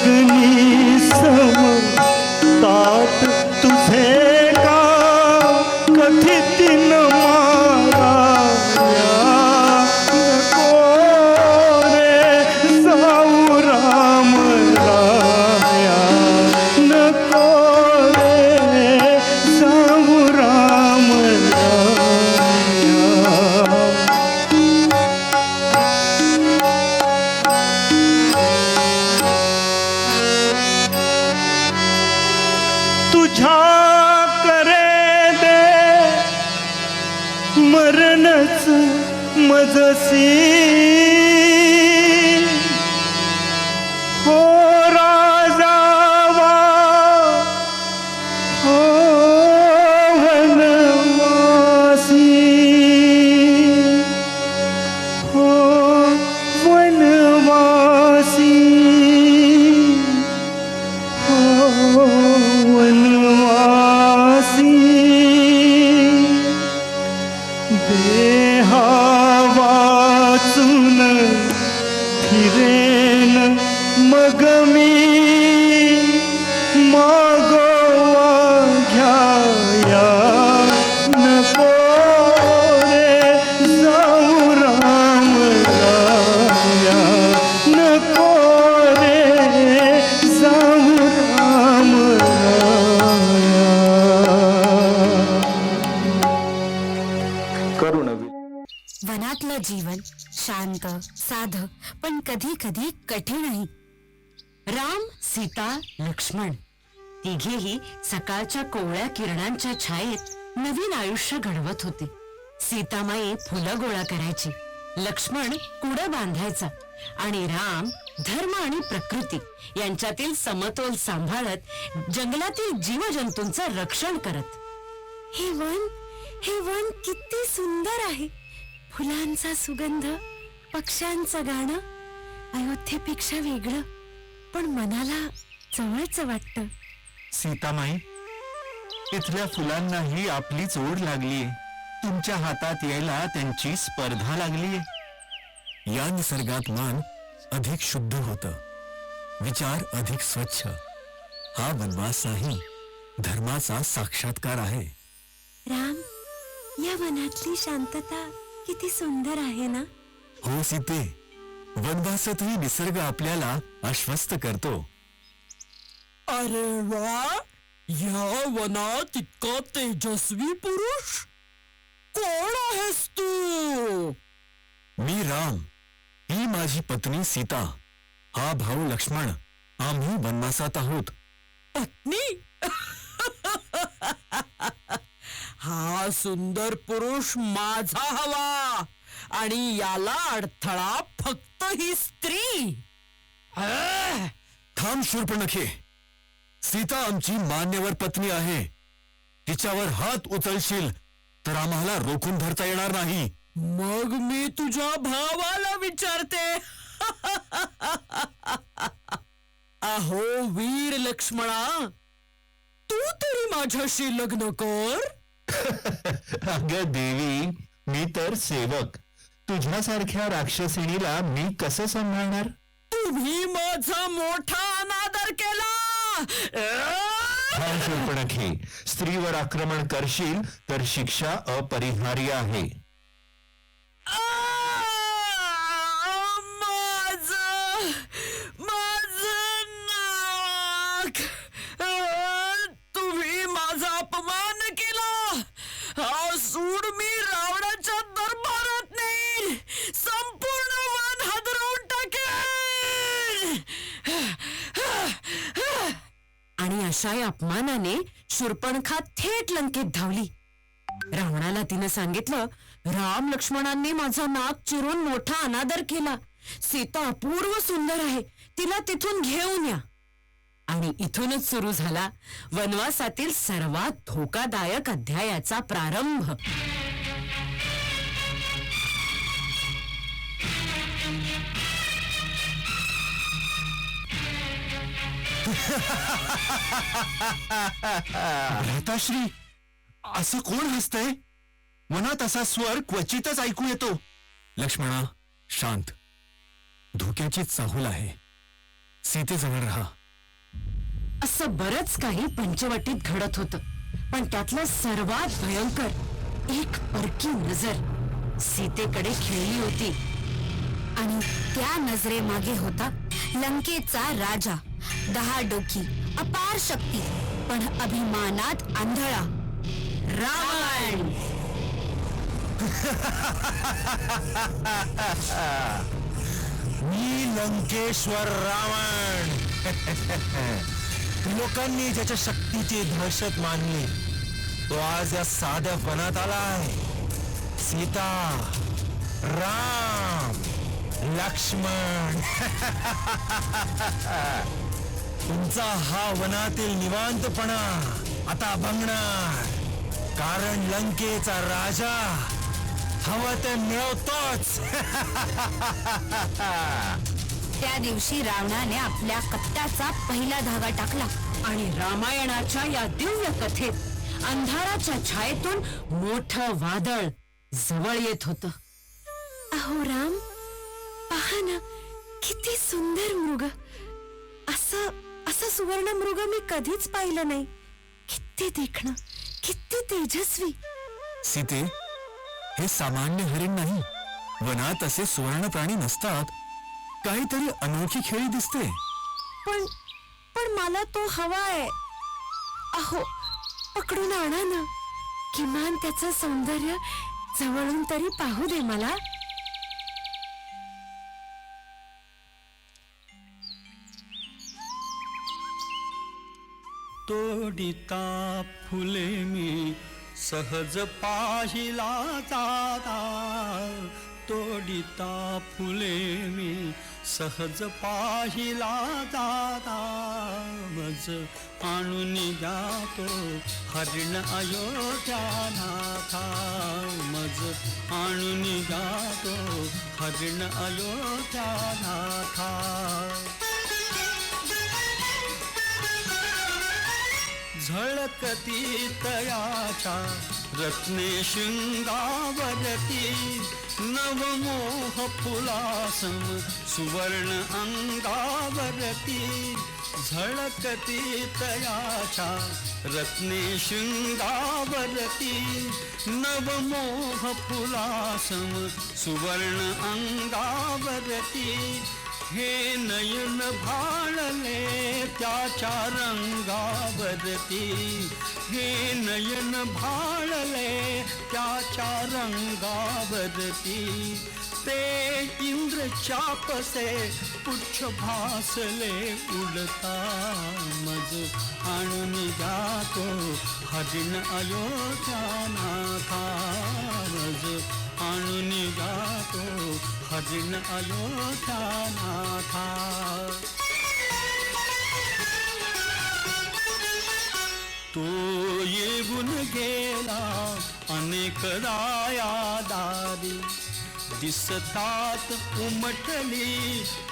अग्नी सम ताट तुझे का कथितीन माराया नको रे जाऊ राम राया नको रे जाऊ राम राया तुझ्या करे दे मरणच मजसी हो राजावा हो वनवासी हो वनवासी वनवासी देहा वाचून फिरेन मग मी मागोवा घ्याया नको रे जाऊ राम राया नको रे जाऊ राम राया वनातलं जीवन शांत साध पण कधी कधी कठीणही. राम, सीता, लक्ष्मण तिघेही सकाळच्या कोवळ्या किरणांच्या छायेत नवीन आयुष्य घडवत होते. सीतामाई फुलं गोळा करायची, लक्ष्मण कुडं बांधायचा आणि राम धर्म आणि प्रकृती यांच्यातील समतोल सांभाळत जंगलातील जीवजंतूंचं रक्षण करत. हे वन किती सुंदर आहे. फुलांचा सुगंध, पक्ष्यांचं गाणं, अयोध्येपेक्षा वेगळं पण मनाला जवळच वाटतं. सीतामाई, इथल्या फुलांनाही आपलीच ओढ लागलीये. तुमच्या हातात यायला त्यांची स्पर्धा लागलीये. या निसर्गात मन अधिक शुद्ध होतं, विचार अधिक स्वच्छ. हा वनवास नाही, धर्माचा साक्षात्कार आहे. राम, या वनातली शांतता किती सुंदर आहे ना. हो सीते, वनवासातही निसर्ग आपल्याला आश्वस्त करतो. अरे वा, या वनात इतका तेजस्वी पुरुष कोण आहेस तू? मी राम, ही माझी पत्नी सीता, हा भाऊ लक्ष्मण. आम्ही वनवासात आहोत. पत्नी? हा सुंदर पुरुष माझा हवा आणि याला अडथळा फक्त ही स्त्री. थांब शूर्पणखे, सीता आमची मान्यवर पत्नी आहे. तिच्यावर हात उचलशील तर आम्हाला रोखून धरता येणार नाही. मग मी तुझ्या भावाला विचारते. अहो वीर लक्ष्मणा, तू तरी माझ्याशी लग्न कर. अगं देवी, मी तर सेवक. तुझ्यासारख्या राक्षसिणीला मी कसं सांभाळणार? तुम्ही माझा मोठा अनादर केला. हा शूर्पणखे, स्त्रीवर आक्रमण करशील तर शिक्षा अपरिहार्य आहे. माझं नाक. तुम्ही माझा अपमान केला. हा सूड मी रावणाच्या दरबारात नेईन. संपूर्ण वन हादरवून टाकेन. आणि अशा या अपमानाने शूर्पणखा थेट लंकेत धावली. रावणाला तिनं सांगितलं, राम लक्ष्मणांनी माझा नाक चिरून मोठा अनादर केला. सीता अपूर्व सुंदर आहे, तिला तिथून घेऊन या. आणि इथूनच सुरू झाला वनवासातील सर्वात धोकादायक अध्यायाचा प्रारंभ. भ्राताश्री, असं कोण हसतंय? मनात असा स्वर क्वचितच ऐकू येतो. लक्ष्मणा, शांत. धोक्याची चाहूल आहे. सीतेजवळ राहा. असं बरंच काही पंचवटीत घडत होतं, पण त्यातलं सर्वात भयंकर एक परकी नजर सीतेकडे खेळली होती. आणि त्या नजरेमागे होता लंकेचा राजा, 10 डोकी, अपार शक्ती, पण अभिमानात आंधळा, रावण. मी लंकेश्वर रावण. लोकांनी ज्याच्या शक्तीची दहशत मानली तो आज या साध्या वनात आलाय. सीता, राम, लक्ष्मण. तुमचा हा वनातील निवांतपणा आता भंगणार, कारण लंकेचा राजा हवं ते मिळवतोच. त्या दिवशी रावणाने आपल्या कट्ट्याचा पहिला धागा टाकला. आणि रामायणाच्या या दिव्य कथेत अंधाराच्या छायेतून मोठं वादळ जवळ येत होतं. अहो राम, पहा ना, किती सुंदर मृग. असं सुवर्ण मृग मी कधीच पाहिलं नाही. किती देखणं, किती तेजस्वी. सीते, हे सामान्य हरिण नाही. वनात असे सुवर्ण प्राणी नसतात. काहीतरी अनोखी खेळी दिसते. पण मला तो हवाय. अहो, पकडून आणा ना. किमान त्याचं सौंदर्य जवळून तरी पाहू दे मला. तोडिता फुले मी सहज पाहिला जाता. तोडिता फुले मी सहज पाहिला जाता. मज आणून जातो हरिण अयोध्यानाथा. मज आणून जातो हरिण अयोध्यानाथा. झळकती तयाच्या रत्ने शृंगावरती. नवमोह फुलासम सुवर्ण अंगावरती. झळकती तयाच्या रत्ने शृंगावरती. नवमोह फुलासम सुवर्ण अंगावरती. हे नयन भाळले त्याच्या रंगावरती. हे नयन भाळले त्याच्या रंगावरती. ते इंद्र चापसे पुच्छ भासले उडता. मज आणून जातो हरिण अयोध्यानाथा. मज आणून जातो हरिण अयोध्यानाथा. तो येऊन गेला अनेक राया दारी. दिसतात उमटली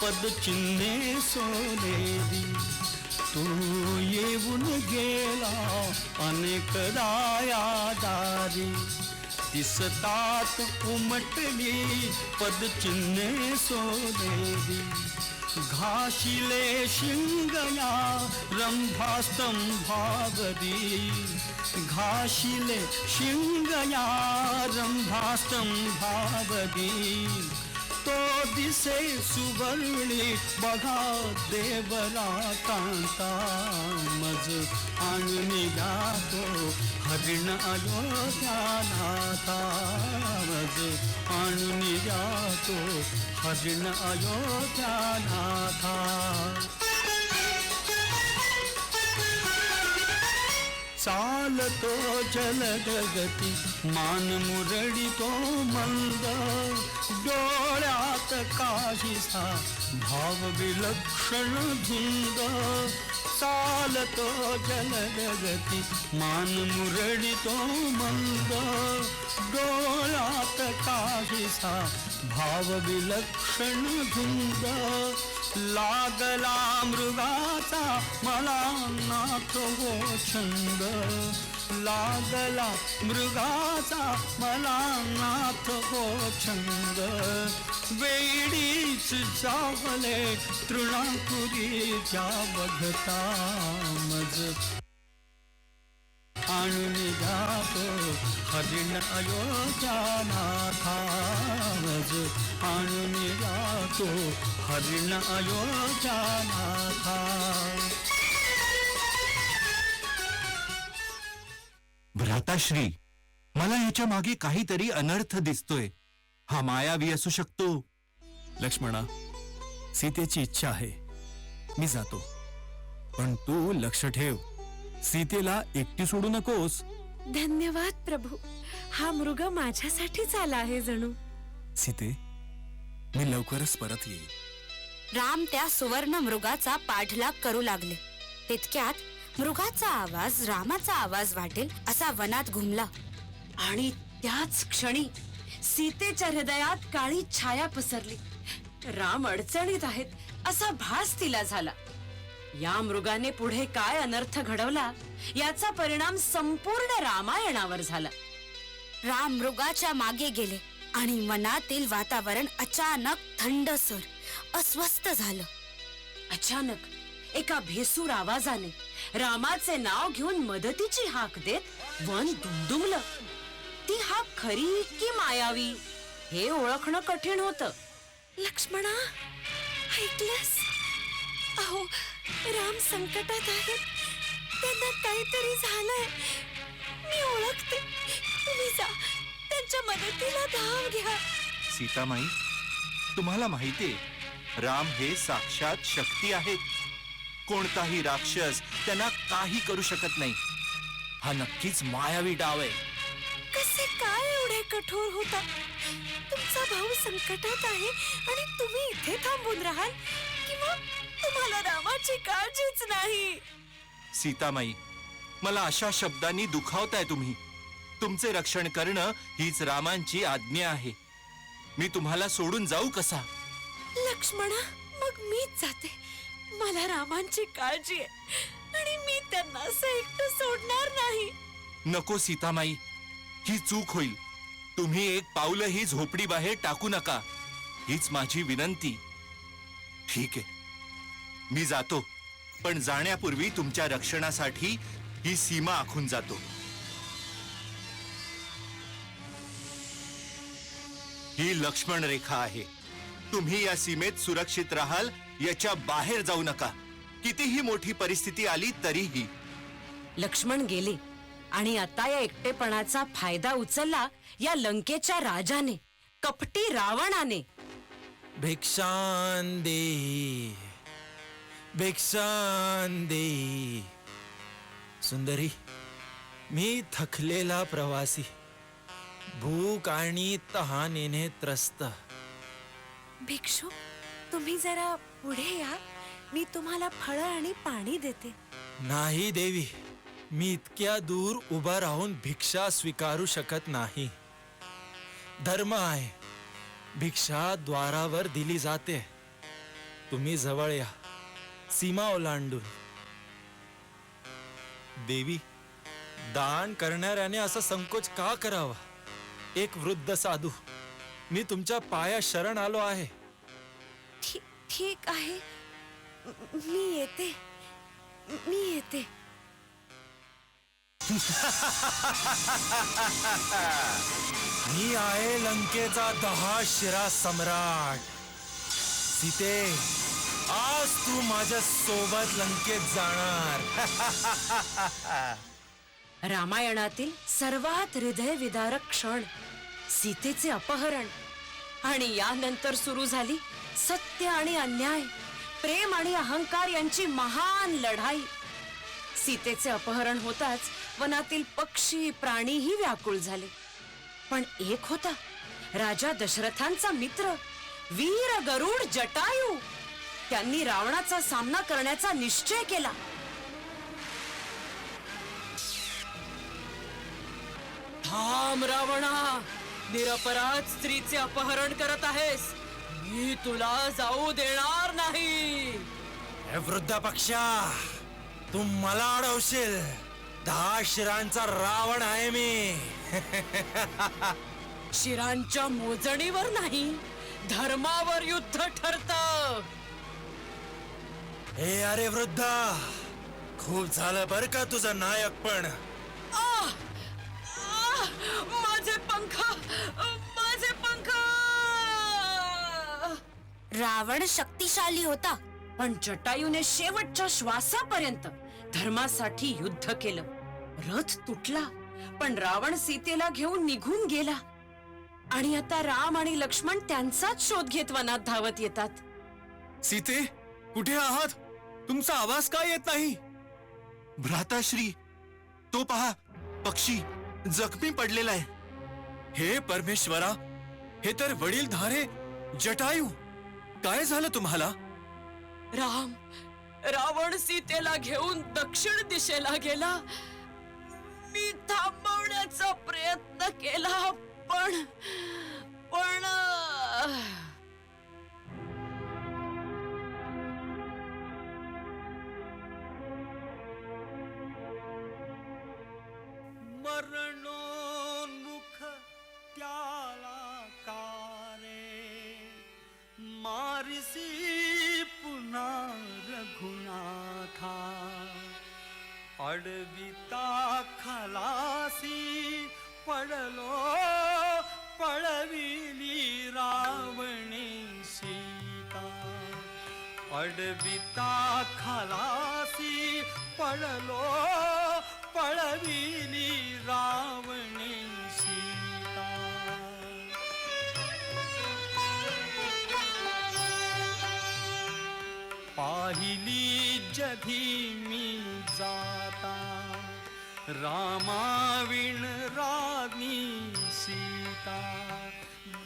पदचिन्हे सोनेरी. तो येऊन गेला अनेक राया दारी. दिसतात उमटली पदचिन्हे सोनेरी. घाशिले शिंगया रंभास्तंभावरी. घाशिले शिंगया रंभास्तंभावरी. तो दिसे सुवर्णी बघा देवरा कांता. मज आणून जातो हरिण अयोध्यानाथा. मज आणून जातो हरिण अयोध्यानाथा. चालतो जलदगती मान मुरडितो मंद. डोळ्यात काहीसा भाव विलक्षण धुंद. चालतो जलदगती मान मुरडितो मंद. डोळ्यात काहीसा भाव विलक्षण धुंद. लागला मृगाचा मला नाथ हो छंद. लागला मृगाचा मला नाथ गोछंद वेडीच चावले तृणापुरीच्या बघता मज आणून जातो हरिण अयोध्या नाथा मज आणून जातो हरिण अयोध्या नाथा. भ्राताश्री, मला ह्याच्या मागे काहीतरी अनर्थ दिसतोय. हा मायावी असू शकतो. लक्ष्मणा, सीतेची इच्छा आहे, मी जातो. पण तू लक्ष ठेव, सीतेला एकटी सोडू नकोस. धन्यवाद प्रभू, हा मृग माझ्यासाठीच आला आहे जणू. सीते, मी लवकरच परत येईल. राम त्या सुवर्ण मृगाचा पाठलाग करू लागले. तितक्यात मृगाचा आवाज रामाचा आवाज वाटेल असा वनात घुमला. आणि त्याच क्षणी सीतेच्या हृदयात काळी छाया पसरली. राम अडचणीत आहेत असा भास तिला झाला. या मृगाने पुढे काय अनर्थ घडवला याचा परिणाम संपूर्ण रामायणावर झाला. राम मृगाच्या मागे गेले आणि वनातील वातावरण अचानक थंडसर अस्वस्थ झालं. अचानक एका भेसूर आवाजाने रामाचे नाव घेऊन मदतीची हाक देत वन दुमदुमलं. ती हाक खरी की मायावी हे ओळखणं कठीण होतं. लक्ष्मणा, ऐकलंस? अहो, राम संकटात आहेत. त्यांना काहीतरी झालंय. मी ओळखते. तुम्ही जा, त्यांच्या मदतीला धाव घ्या. सीतामाई, तुम्हाला माहितीये, राम हे साक्षात शक्ती आहेत. कोणताही राक्षस त्यांना काही करू शकत नाही. हा नक्कीच मायावी डाव आहे. कसे काय एवढे कठोर होता? तुमचा भाऊ संकटात आहे आणि तुम्ही इथे थांबून राहाल, किंवा तुम्हाला रामाची काळजीच नाही? सीतामाई, मला अशा शब्दांनी दुखावताय तुम्ही. तुमचे रक्षण करणं हीच रामांची आज्ञा आहे. मी तुम्हाला सोडून जाऊ कसा? लक्ष्मणा, मग मीच जाते. मला रामांची काळजी आहे आणि मी त्यांना असं एकटं सोडणार नाही. नको सीतामाई, ही चूक होईल. तुम्ही एक पाऊलही झोपडी बाहेर टाकू नका, हीच माझी विनंती. ठीक आहे, मी जातो. पण जाण्यापूर्वी तुमच्या रक्षणासाठी ही सीमा आखून जातो. ही लक्ष्मण रेखा आहे. तुम्ही या सीमेत सुरक्षित राहाल, याच्या बाहेर जाऊ नका. कितीही मोठी परिस्थिती आली तरीही. लक्ष्मण गेले आणि आता या एकटेपणाचा फायदा उचलला या लंकेच्या राजाने, कपटी रावणाने. भिक्षां देहि, भिक्षां देहि. सुंदरी, मी थकलेला प्रवासी, भूक आणि तहानेने त्रस्त. भिक्षू, तुम्ही जरा पुढे या. मी तुम्हाला फळं आणि पाणी देते. नाही देवी, मी इतक्या दूर उभा राहून भिक्षा स्वीकारू शकत नाही. धर्म आहे, भिक्षा द्वारावर दिली जाते. तुम्ही जवळ या, सीमा ओलांडून. देवी, दान करणाऱ्याने असा संकोच का करावा? एक वृद्ध साधू, मी तुमच्या पाया शरण आलो आहे. ठीक आहे, मी येते. मी आहे लंकेचा 10 शिरा सम्राट. सीते, आज तू माझ्या सोबत लंकेत जाणार. रामायणातील सर्वात हृदयविदारक क्षण, सीतेचे अपहरण. आणि यानंतर सुरू झाली सत्य आणि अन्याय, प्रेम आणि अहंकार यांची महान लढाई. सीतेचे अपहरण होताच वनातील पक्षी प्राणीही व्याकुळ झाले. पण एक होता, राजा दशरथांचा मित्र, वीर गरुड जटायू. त्यांनी रावणाचा सामना करण्याचा निश्चय केला. थांब रावणा, निरपराध स्त्रीचे अपहरण करत आहेस. मी तुला जाऊ देणार नाही. हे वृद्ध पक्षा, तू मला अडवशील. 10 शिरांचा रावण आहे मी. शिरांच्या मोजणीवर नाही, धर्मावर युद्ध ठरतं. ए अरे वृद्धा, खूप झालं बर का तुझं नायक पण. माझे पंख, माझे पंख. रावण शक्तिशाली होता, पण जटायूने शेवटच्या श्वासापर्यंत धर्मासाठी युद्ध केलं. रथ तुटला, पण रावण सीतेला घेऊन निघून गेला. आणि आता राम आणि लक्ष्मण त्यांचाच शोध घेत वनात धावत येतात. सीते, कुठे आहात? तुमचा आवाज काय येत नाही? भ्राताश्री, तो पहा, पक्षी जखमी पडलेला आहे. हे परमेश्वरा, हे तर वडीलधारे जटायू. काय झालं तुम्हाला? रावण सीतेला घेऊन दक्षिण दिशेला गेला. मी थांबवण्याचा प्रयत्न केला, पण मरणोन्मुख त्याला कारे, मारिसी पुन्हा रघुनाथा. अडविता खलासी पडलो, पळविली रावणे सीता. अडविता खलासी पडलो, पळविली रावणे सीता. पाहिली जधी मी जाता, रामाविण राणी सीता.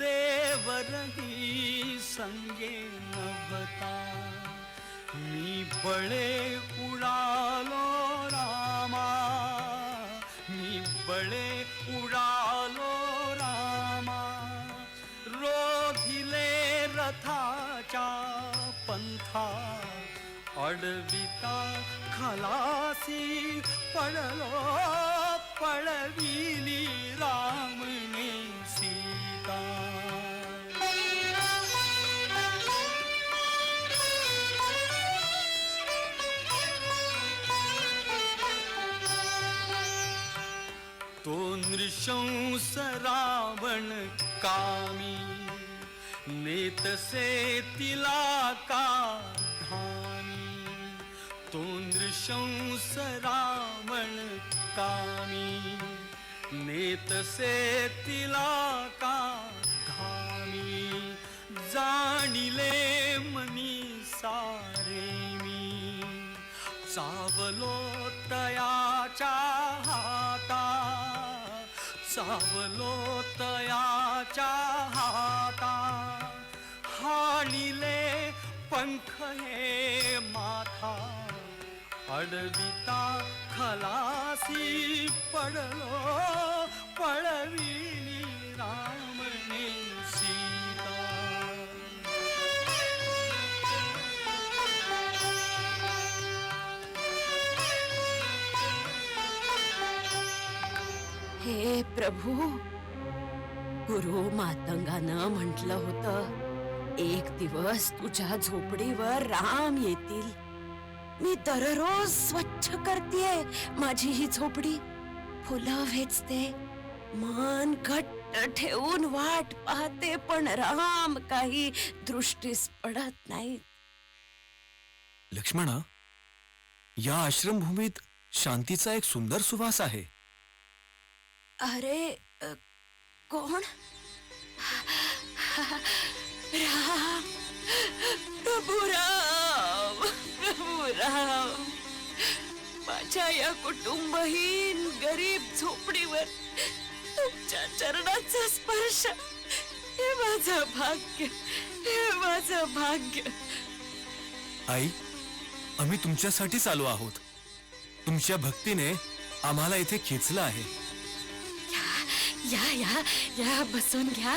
देवरही संगे नभता, मी बळे उडालो रामा, मी बळे उडालो रामा. रोधिले रथाच्या पंथा, अडविता खलासी पडलो, पळविली रामने सीता. तो नृशंस रावण कामी, नेतसे तिला का धामी. तो नृशंस रावण कामी, नेतसे तिला का धामी. जाणिले मनी सारे मी, चावलो तयाच्या हाता, चावलो तयाच्या हाता. हाणिले पंख हे माथा, अडविता खलासी पडलो, पळविली रामने सीता. हे प्रभू, गुरु मातंगानं म्हटलं होतं, एक दिवस तुझ्या झोपडीवर राम येतील. मी दररोज स्वच्छ करतेय माझी ही झोपडी, फुलं वेचते, मन घट्ट ठेवून वाट पाहते, पण राम काही दृष्टीस पडत नाही. लक्ष्मणा, या आश्रमभूमीत शांतीचा एक सुंदर सुवास आहे. अरे कोण? राम, प्रभू राम, प्रभू राम. माझ्या या कुटुंबहीन गरीब झोपडीवर तुमच्या चरणाचा स्पर्श, हे माझं भाग्य, हे माझं भाग्य. आई, आम्ही तुमच्यासाठीच आलो आहोत. तुमच्या भक्तीने आम्हाला इथे खेचलं आहे. या या या, बसून घ्या.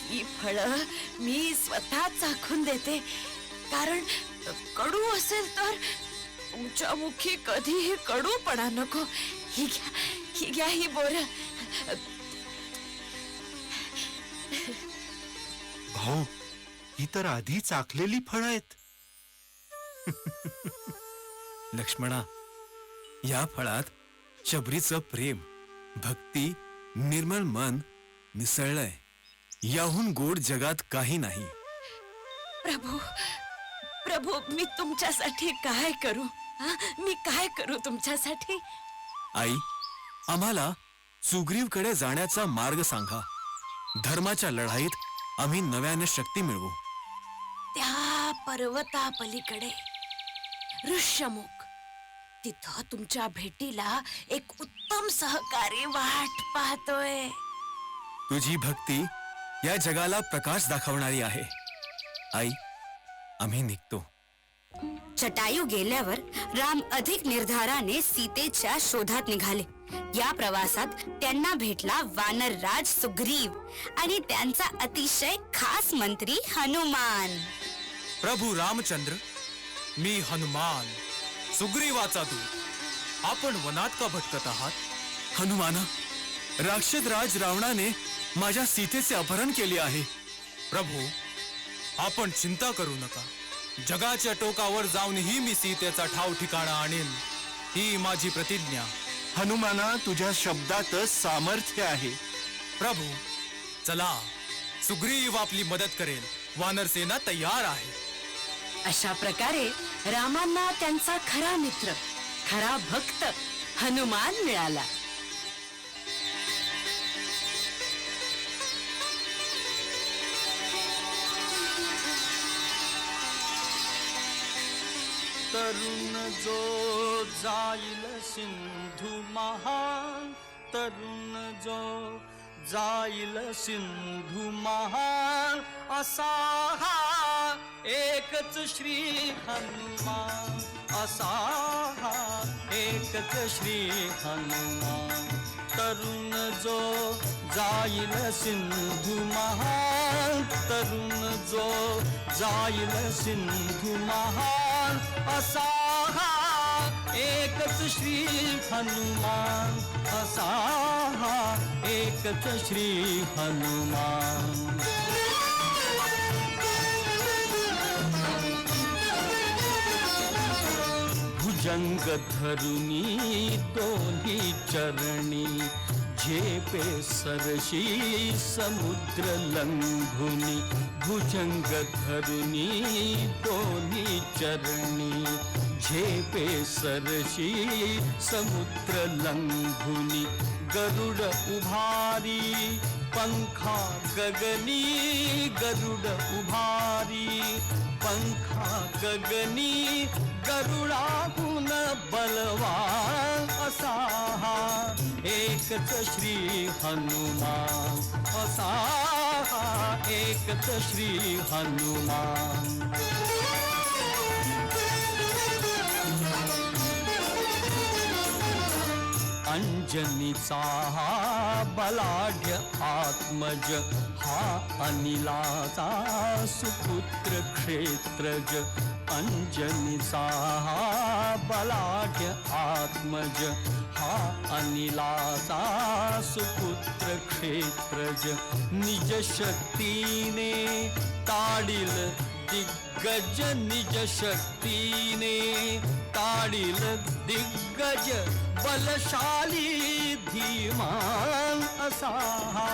ही फळं मी स्वतः चाखून देते, कारण कडू असेल तर तुमच्या मुखी कधीही कडूपणा नको. ही घ्या ही बोर. भाऊ, ही तर आधी चाखलेली फळं आहेत. लक्ष्मणा, या फळात शबरीचं प्रेम, भक्ती, निर्मळ मन मिसळलंय. याहून गोड जगात काही नाही. प्रभू प्रभू, मी तुमच्यासाठी काय करू? मी काय करू तुमच्यासाठी? आई, आम्हाला सुग्रीवकडे जाण्याचा मार्ग सांगा. धर्माच्या लढाईत आम्ही नव्याने शक्ती मिळवू. त्या पर्वतापलीकडे ऋष्यमुख, तिथं तुमच्या भेटीला एक उत्तम सहकारी वाट पाहतोय. तुझी भक्ती या जगाला प्रकाश दाखवणारी आहे. आई, आम्ही निघतो. जटायू गेल्यावर राम अधिक निर्धाराने सीतेच्या शोधात निघाले. या प्रवासात त्यांना भेटला वानरराज सुग्रीव आणि त्यांचा अतिशय खास मंत्री हनुमान. प्रभू रामचंद्र, मी हनुमान, सुग्रीवाचा दूत. आपण वनात का भटकत आहात? हनुमाना, राक्षसराज रावणाने माझ्या सीतेचे अपहरण केले आहे. प्रभू, आपण चिंता करू नका. जगाच्या टोकावर जाऊनही मी सीतेचा ठाव ठिकाणा आणेन, ही माझी प्रतिज्ञा. हनुमाना, तुझ्या शब्दातच सामर्थ्य आहे. प्रभू, चला, सुग्रीव आपली मदत करेल. वानरसेना तयार आहे. अशा प्रकारे रामांना त्यांचा खरा मित्र, खरा भक्त हनुमान मिळाला. तरुण जो जाईल सिंधू महान, तरुण जो जाईल सिंधू महान, असा हा एकच श्री हनुमान, असा हा एकच श्री हनुमान. तरुण जो जाईल सिंधू महान, तरुण जो जाईल सिंधू महान, असा हा एकच श्री हनुमान, असा हा एकच श्री हनुमान. भुजंग धरुनी दोन्ही चरणी, झेपे सरशी समुद्र लंघुनी. भुजंग धरुनी दोन्ही चरणी, झेपे सरशी समुद्र लंघुनी. गरुड उभारी पंखा गगनी, गरुड उभारी पंखा गगनी. गरुडाहून बलवान, असा हा एकच श्री हनुमान, असा हा एकच श्री हनुमान. अंजनीचा हा बलाढ्य आत्मज, हा अनिलाचा सुपुत्र क्षेत्रज. अंजनीचा हा बलाढ्य आत्मज, हा अनिलाचा सुपुत्र क्षेत्रज. निज शक्तीने ताडील दिग्गज, निज शक्तीने ताडील दिग्गज. बलशाली धीमान, असा हा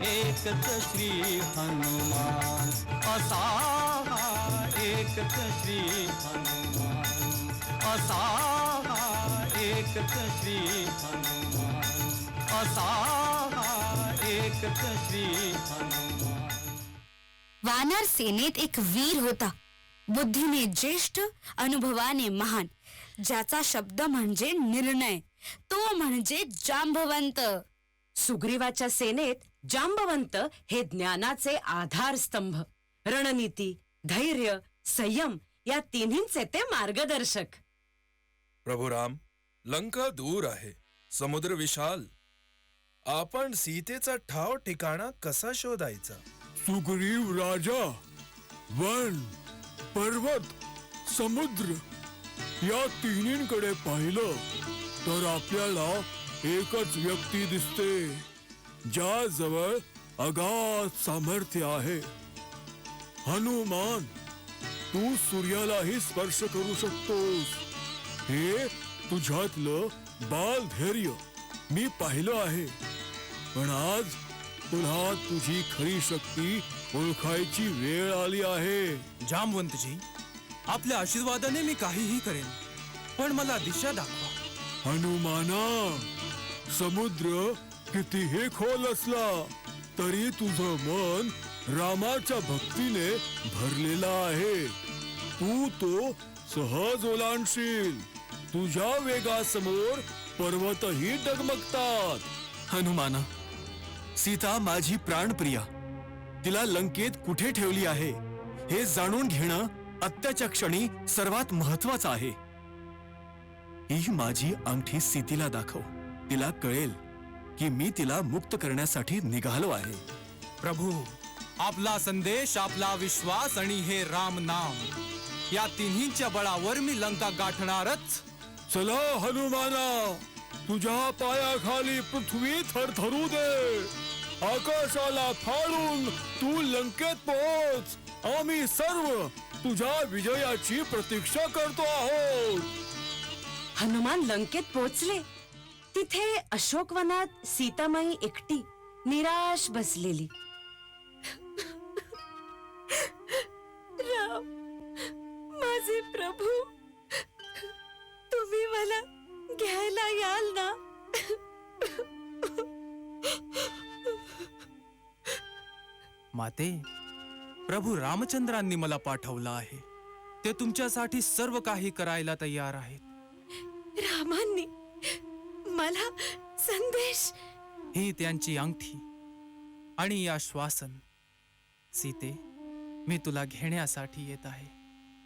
एकच श्री हनुमान, असा हा एकच श्री हनुमान, असा हा एकच श्री हनुमान, असा हा एकच श्री हनुमान. वानर सेनेत एक वीर होता, बुद्धीने ज्येष्ठ, अनुभवाने महान, ज्याचा शब्द म्हणजे निर्णय, तो म्हणजे जांबवंत. सुग्रीवाच्या सेनेत जांबवंत हे ज्ञानाचे आधारस्तंभ, रणनीती, धैर्य, संयम या तिन्हींचे ते मार्गदर्शक. प्रभू राम, लंका दूर आहे, समुद्र विशाल. आपण सीतेचा ठाव ठिकाणा कसा शोधायचा? सुग्रीव राजा, वन, पर्वत, समुद्र या तिन्हींकडे पाहिलं तर आपल्याला एकच व्यक्ती दिसते ज्याजवळ अगाध सामर्थ्य आहे. हनुमान, तू सूर्यालाही स्पर्श करू शकतोस. हे तुझ्यातलं बालधैर्य मी पाहिलं आहे. पण आज तुला तुझी खरी शक्ती ओळखायची वेळ आली आहे. जामवंतजी, आपल्या आशीर्वादाने मी काहीही करेन, पण मला दिशा दाखवा. हनुमाना, समुद्र कितीही खोल असला तरी तुझं मन रामाच्या भक्तीने भरलेला आहे. तू तो सहज ओलांडशील. तुझ्या वेगासमोर पर्वतही डगमगतात. हनुमाना, सीता माझी प्राणप्रिया, तिला लंकेत कुठे ठेवली आहे हे जाणून घेणं आत्ताच्या क्षणी सर्वात महत्वाचं आहे. ही माझी अंगठी सीतेला दाखव. तिला कळेल की मी तिला मुक्त करण्यासाठी निघालो आहे. प्रभू, आपला संदेश, आपला विश्वास आणि हे राम नाम, या तिन्हींच्या बळावर मी लंका गाठणारच. चला हनुमाना, तुझ्या पायाखाली पृथ्वी थरथरू दे. आकाशाला फाडून तू लंकेत पोहोच. आम्ही सर्व तुझ्या विजयाची प्रतीक्षा करतो आहोत. हनुमान लंकेत पोहोचले. तिथे अशोकवनात सीतामाई एकटी निराश बसलेली. राम, माझे प्रभू, तुम्ही मला घ्यायला याल ना? माते, प्रभू रामचंद्रांनी मला पाठवलं आहे. ते तुमच्यासाठी सर्व काही करायला तयार आहेत. रामांनी मला संदेश? ही त्यांची अंगठी आणि या श्वासन. सीते, मी तुला घेण्यासाठी येत आहे.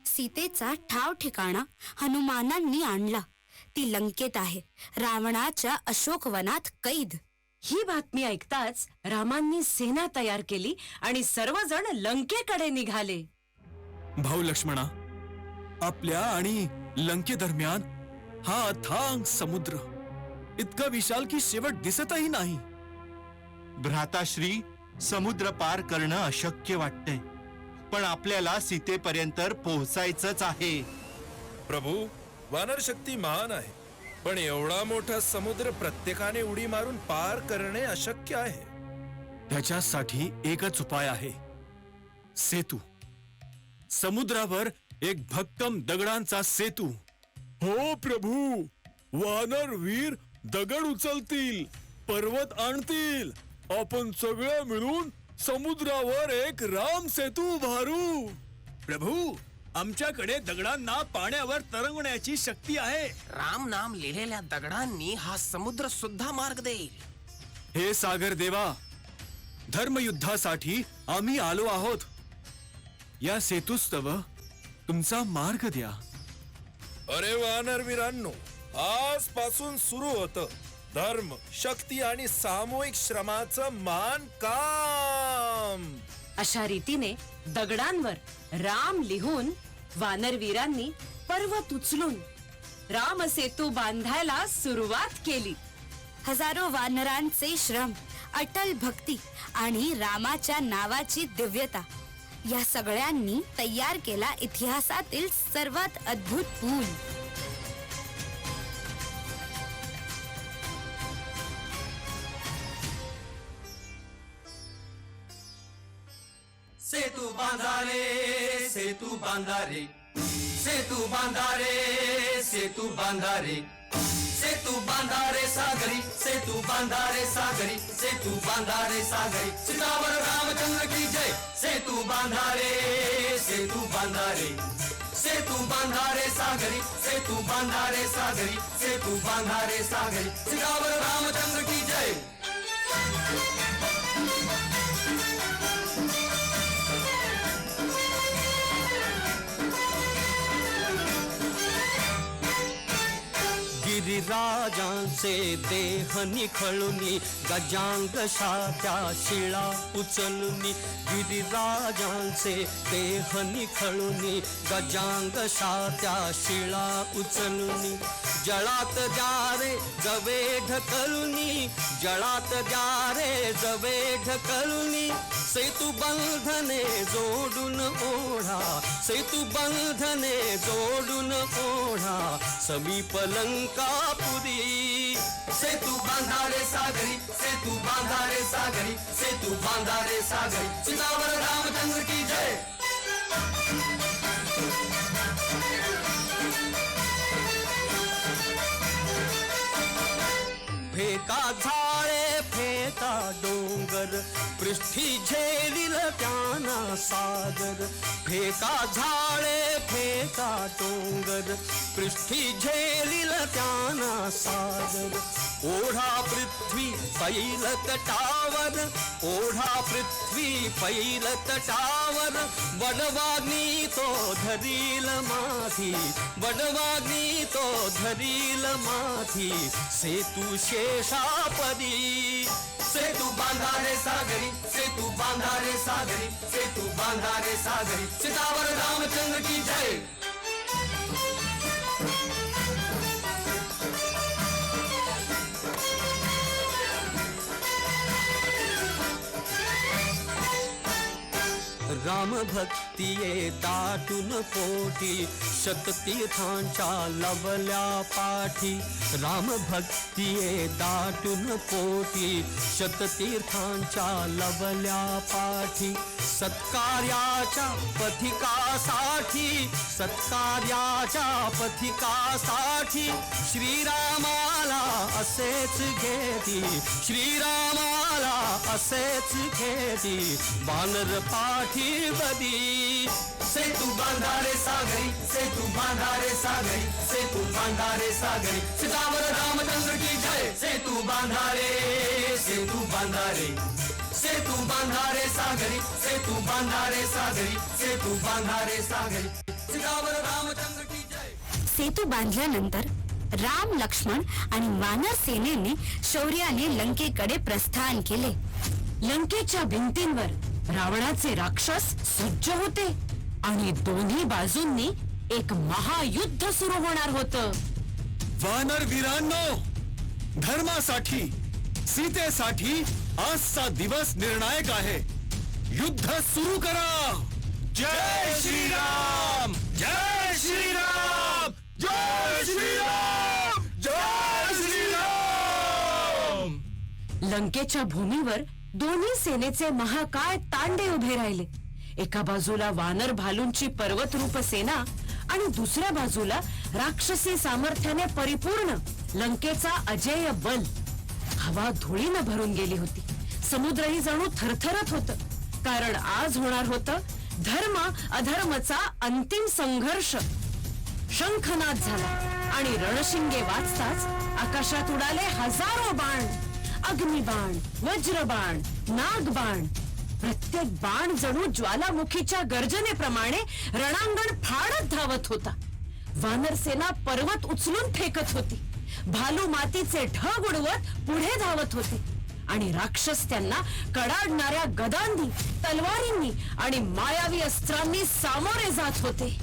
सीतेचा ठाव ठिकाणा हनुमानांनी आणला. ती लंकेत आहे, रावणाच्या अशोकवनात कैद. ही बातमी ऐकताच रामांनी सेना तयार केली आणि सर्वजण लंकेकडे निघाले. भाऊ लक्ष्मणा, आपल्या आणि लंकेदरम्यान हा अथांग समुद्र इतका विशाल की शेवट दिसतही नाही. भ्राताश्री, समुद्र पार करणं अशक्य वाटतंय, पण आपल्याला सीतेपर्यंत पोहोचायचंच आहे. प्रभू, वानर शक्ती महान आहे, पण एवढा मोठा समुद्र प्रत्येकाने उडी मारून पार करणे अशक्य आहे. त्याच्यासाठी एकच उपाय आहे, सेतू. समुद्रावर एक भक्कम दगडांचा सेतू. हो प्रभू, वानर वीर दगड उचलतील, पर्वत आणतील. आपण सगळे मिळून समुद्रावर एक राम सेतू उभारू. प्रभू, आमच्याकडे दगडांना पाण्यावर तरंगण्याची शक्ती आहे. राम नाम लिहिलेल्या दगडांनी हा समुद्र सुद्धा मार्ग देईल. हे सागर देवा, धर्मयुद्धासाठी आम्ही आलो आहोत. या सेतूस्तव तुमचा मार्ग द्या. अरे वानर वीरांनो, आजपासून सुरू होतं धर्म, शक्ती आणि सामूहिक श्रमाचं महान काम. अशा रीतीने दगडांवर राम लिहून वानरवीरांनी पर्वत उचलून रामसेतू बांधायला सुरुवात केली. हजारो वानरांचे श्रम, अटल भक्ती आणि रामाच्या नावाची दिव्यता या सगळ्यांनी तयार केला इतिहासातील सर्वात अद्भुत पूल. सेतू बांधारे, सेतू बांधारे, सेतू बांधारे, सेतू बांधारे, सेतू बांधारे सागरी, सेतू बांधारे सागरी, सेतू बांधारे सागरी. सीतावर रामचंद्र की जय. सेतू बांधारे, सेतू बांधारे, सेतू बांधारे सागरी, सेतू बांधारे सागरी, सेतू बांधारे सागरी. सीतावर रामचंद्र की जय. गिरिराजांचे देह निखळुनी गजांग शात्या शिळा उचलुनी गिरिराजांचे देह निखळुनी गजांग शात्या शिळा उचलुनी जळात द्या रे जवे ढकलुनी जळात द्या रे जवे ढकलुनी सेतू बंधने जोडून ओढा सेतू बंधने जोडून ओढा समीप लंकापुरी सेतू बांधारे सागरी सेतू बांधारे सागरी सेतू बांधारे सागरी सीतावर रामचंद्र की जय फेका झाळे फेका डोंगर पृष्ठी झेलिल त्यांना सागर फेका झाळे फेका डोंगर पृष्ठी झेलिल त्यांना सागर ओढा पृथ्वी पैल तटावर ओढा पृथ्वी पैल तटावर बडवाग्नी तो धरील माथी बडवाग्नी तो धरील माथी सेतू शेषापदी सेतू बांधारे सागरी सेतू बांधारे सागरी सेतू बांधारे सागरी सीतावर रामचंद्र की जय राम भक्तिये दाटून पोटी शततीर्थांच्या लवल्या पाठी राम भक्तिये दाटून पोटी शततीर्थांच्या लवल्या पाठी सत्कार्याच्या पथिकासाठी सत्कार्याच्या पथिकासाठी श्रीरामाला असेच घेती श्रीरामाला असेच घेती वानर पाठी बदी सेतू बांधारे सागरी सेतू बांधारे सागरी सेतू बांधारे सागरी सीतावर रामचंद्र की जय सेतू बांधारे सेतू बांधारे सेतू बांधारे सागरी सेतू बांधारे सागरी सेतू बांधारे सागरी सीतावर रामचंद्र की जय सेतू बांधल्यानंतर राम लक्ष्मण आणि वानर सेनेने शौर्याने लंकेकडे प्रस्थान केले. लंकेच्या भिंतींवर रावणाचे राक्षस सज्ज होते आणि दोन्ही बाजूंनी एक महायुद्ध सुरू होणार होतं. वानर वीरांनो, धर्मासाठी सीतेसाठी आजचा दिवस निर्णायक आहे. युद्ध सुरू करा. जय श्रीराम जय श्रीराम जय श्रीराम जय श्रीराम. लंकेच्या भूमीवर दोन्ही सेनेचे महाकाय तांडे उभे राहिले. एका बाजूला वानर भालूंची पर्वतरूप सेना आणि दुसऱ्या बाजूला राक्षसी सामर्थ्याने परिपूर्ण लंकेचा अजेय बल. हवा धुळीनं भरून गेली होती. समुद्रही जणू थरथरत होत, कारण आज होणार होतं धर्म अधर्मचा अंतिम संघर्ष. शंखनाद झाला आणि रणशिंगे वाजताच आकाशात उडाले हजारो बाण. अग्निबाण, वज्रबाण, नागबाण. प्रत्येक बाण जणू ज्वालामुखीच्या गर्जनेप्रमाणे रणांगण फाडत धावत होता. वानरसेना पर्वत उचलून फेकत होती. भालू मातीचे ढग उडवत पुढे धावत होते आणि राक्षस त्यांना कडाडणाऱ्या गदांनी, तलवारींनी आणि मायावी अस्त्रांनी सामोरे जात होते.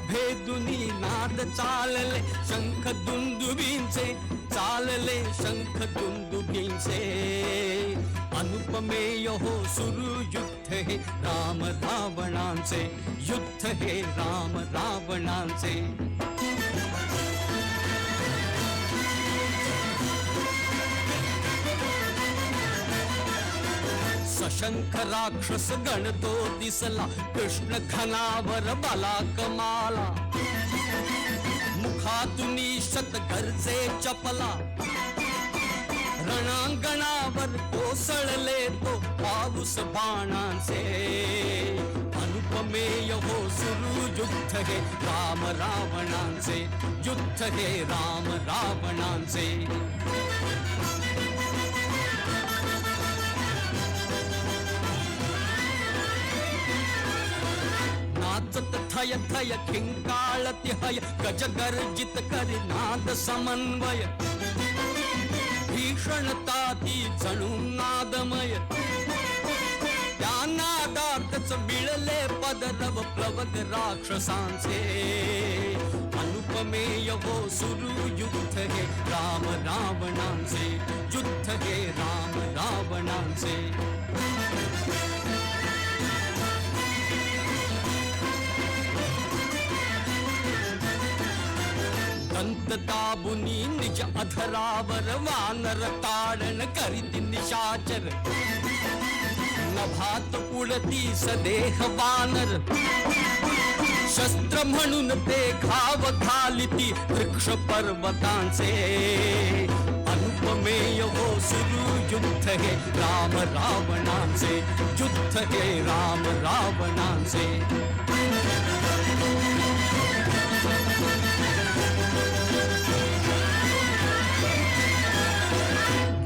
भेदुनी नाद चालले शंख दुंदुबींचे चालले शंख दुंदुबींचे. अनुपमेय हो सुरू युद्ध हे राम रावणांचे युद्ध हे राम रावणांचे. सशंख राक्षस गण तो दिसला कृष्ण घनावर बाला कमाला. मुखातुनी शत गरजे चपला रणांगणावर कोसळले तो पाऊस बाणांचे. अनुपमेय हो सुरू युद्ध हे राम रावणांचे, युद्ध हे राम रावणांचे. नाचत थय थय खिंकाळती हय, गज गर्जित करी नाद समन्वय. भीषणता ती जणू नादमय, त्या नादातच मिळले पदरव प्लवग राक्षसांचे. अनुपमेय हो सुरू युद्ध हे राम रावणांचे, युद्ध हे राम रावणांचे. दंत दाबुनी निज अधरावर वानर ताडण करीती निशाचर. नभात पुळती सदेह वानर, शस्त्र म्हणून ते घाव घालिती वृक्ष पर्वतांचे. अनुपमेय हो सुरू युद्ध हे राम रावणांचे, युद्ध हे राम रावणांचे.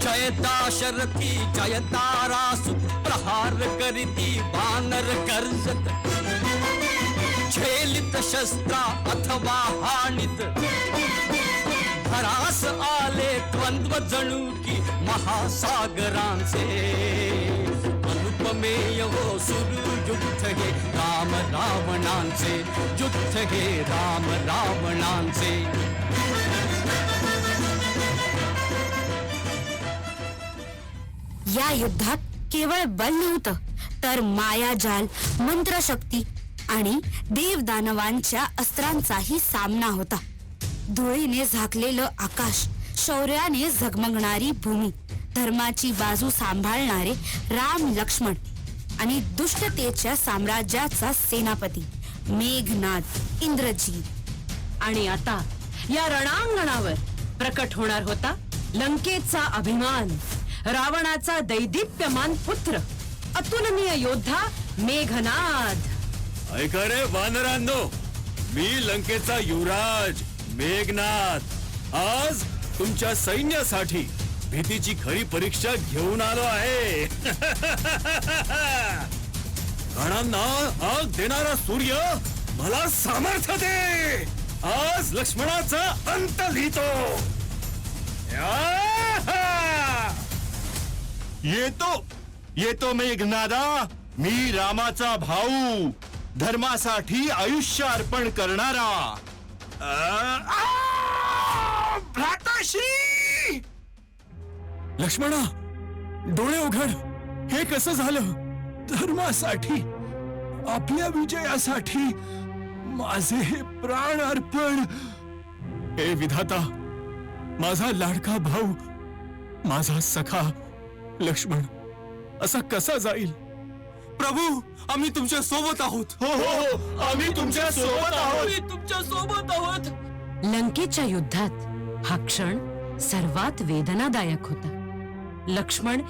जयता शरथी जयता रासु, प्रहार करीती वानर कर्जत. झेलित शस्त्रा अथवा हाणित, भरास आले द्वंद्व जणू की महासागरांचे. अनुपमेय हो सुरू युद्ध हे राम रावणांचे, युद्ध हे राम रावणांचे. या युद्धात केवळ बल नव्हतं, तर मायाजाल, मंत्रशक्ती आणि देवदानवांच्या अस्त्रांचाही सामना होता. धुळीने झाकलेलं आकाश, शौर्याने झगमगणारी भूमी, धर्माची बाजू सांभाळणारे राम लक्ष्मण आणि दुष्टतेच्या साम्राज्याचा सेनापती मेघनाद इंद्रजीत. आणि आता या रणांगणावर प्रकट होणार होता लंकेचा अभिमान, रावणाचा दैदिप्यमान पुत्र, अतुलनीय योद्धा मेघनाद. ऐका रे वानरांनो, मी लंकेचा युवराज मेघनाद आज तुमच्या सैन्यासाठी भीतीची खरी परीक्षा घेऊन आलो आहे. गणांना आग देणारा सूर्य मला सामर्थ्य दे. आज लक्ष्मणाचा अंत लिहितो. येतो येतो मेघनादा, मी रामाचा भाऊ, धर्मासाठी आयुष्य अर्पण करणारा. भ्राताश्री! लक्ष्मणा, डोळे उघड. हे कसं झालं? धर्मासाठी, आपल्या विजयासाठी माझे हे प्राण अर्पण. हे विधाता, माझा लाडका भाऊ, माझा सखा लक्ष्मण असा कसा जाईल? प्रभू, आम्ही तुमच्या सोबत आहोत. हो हो, आम्ही तुमच्या सोबत आहोत. तुमच्या सोबत आहोत. लंकेच्या युद्धात हा क्षण सर्वात वेदनादायक होता. लक्ष्मण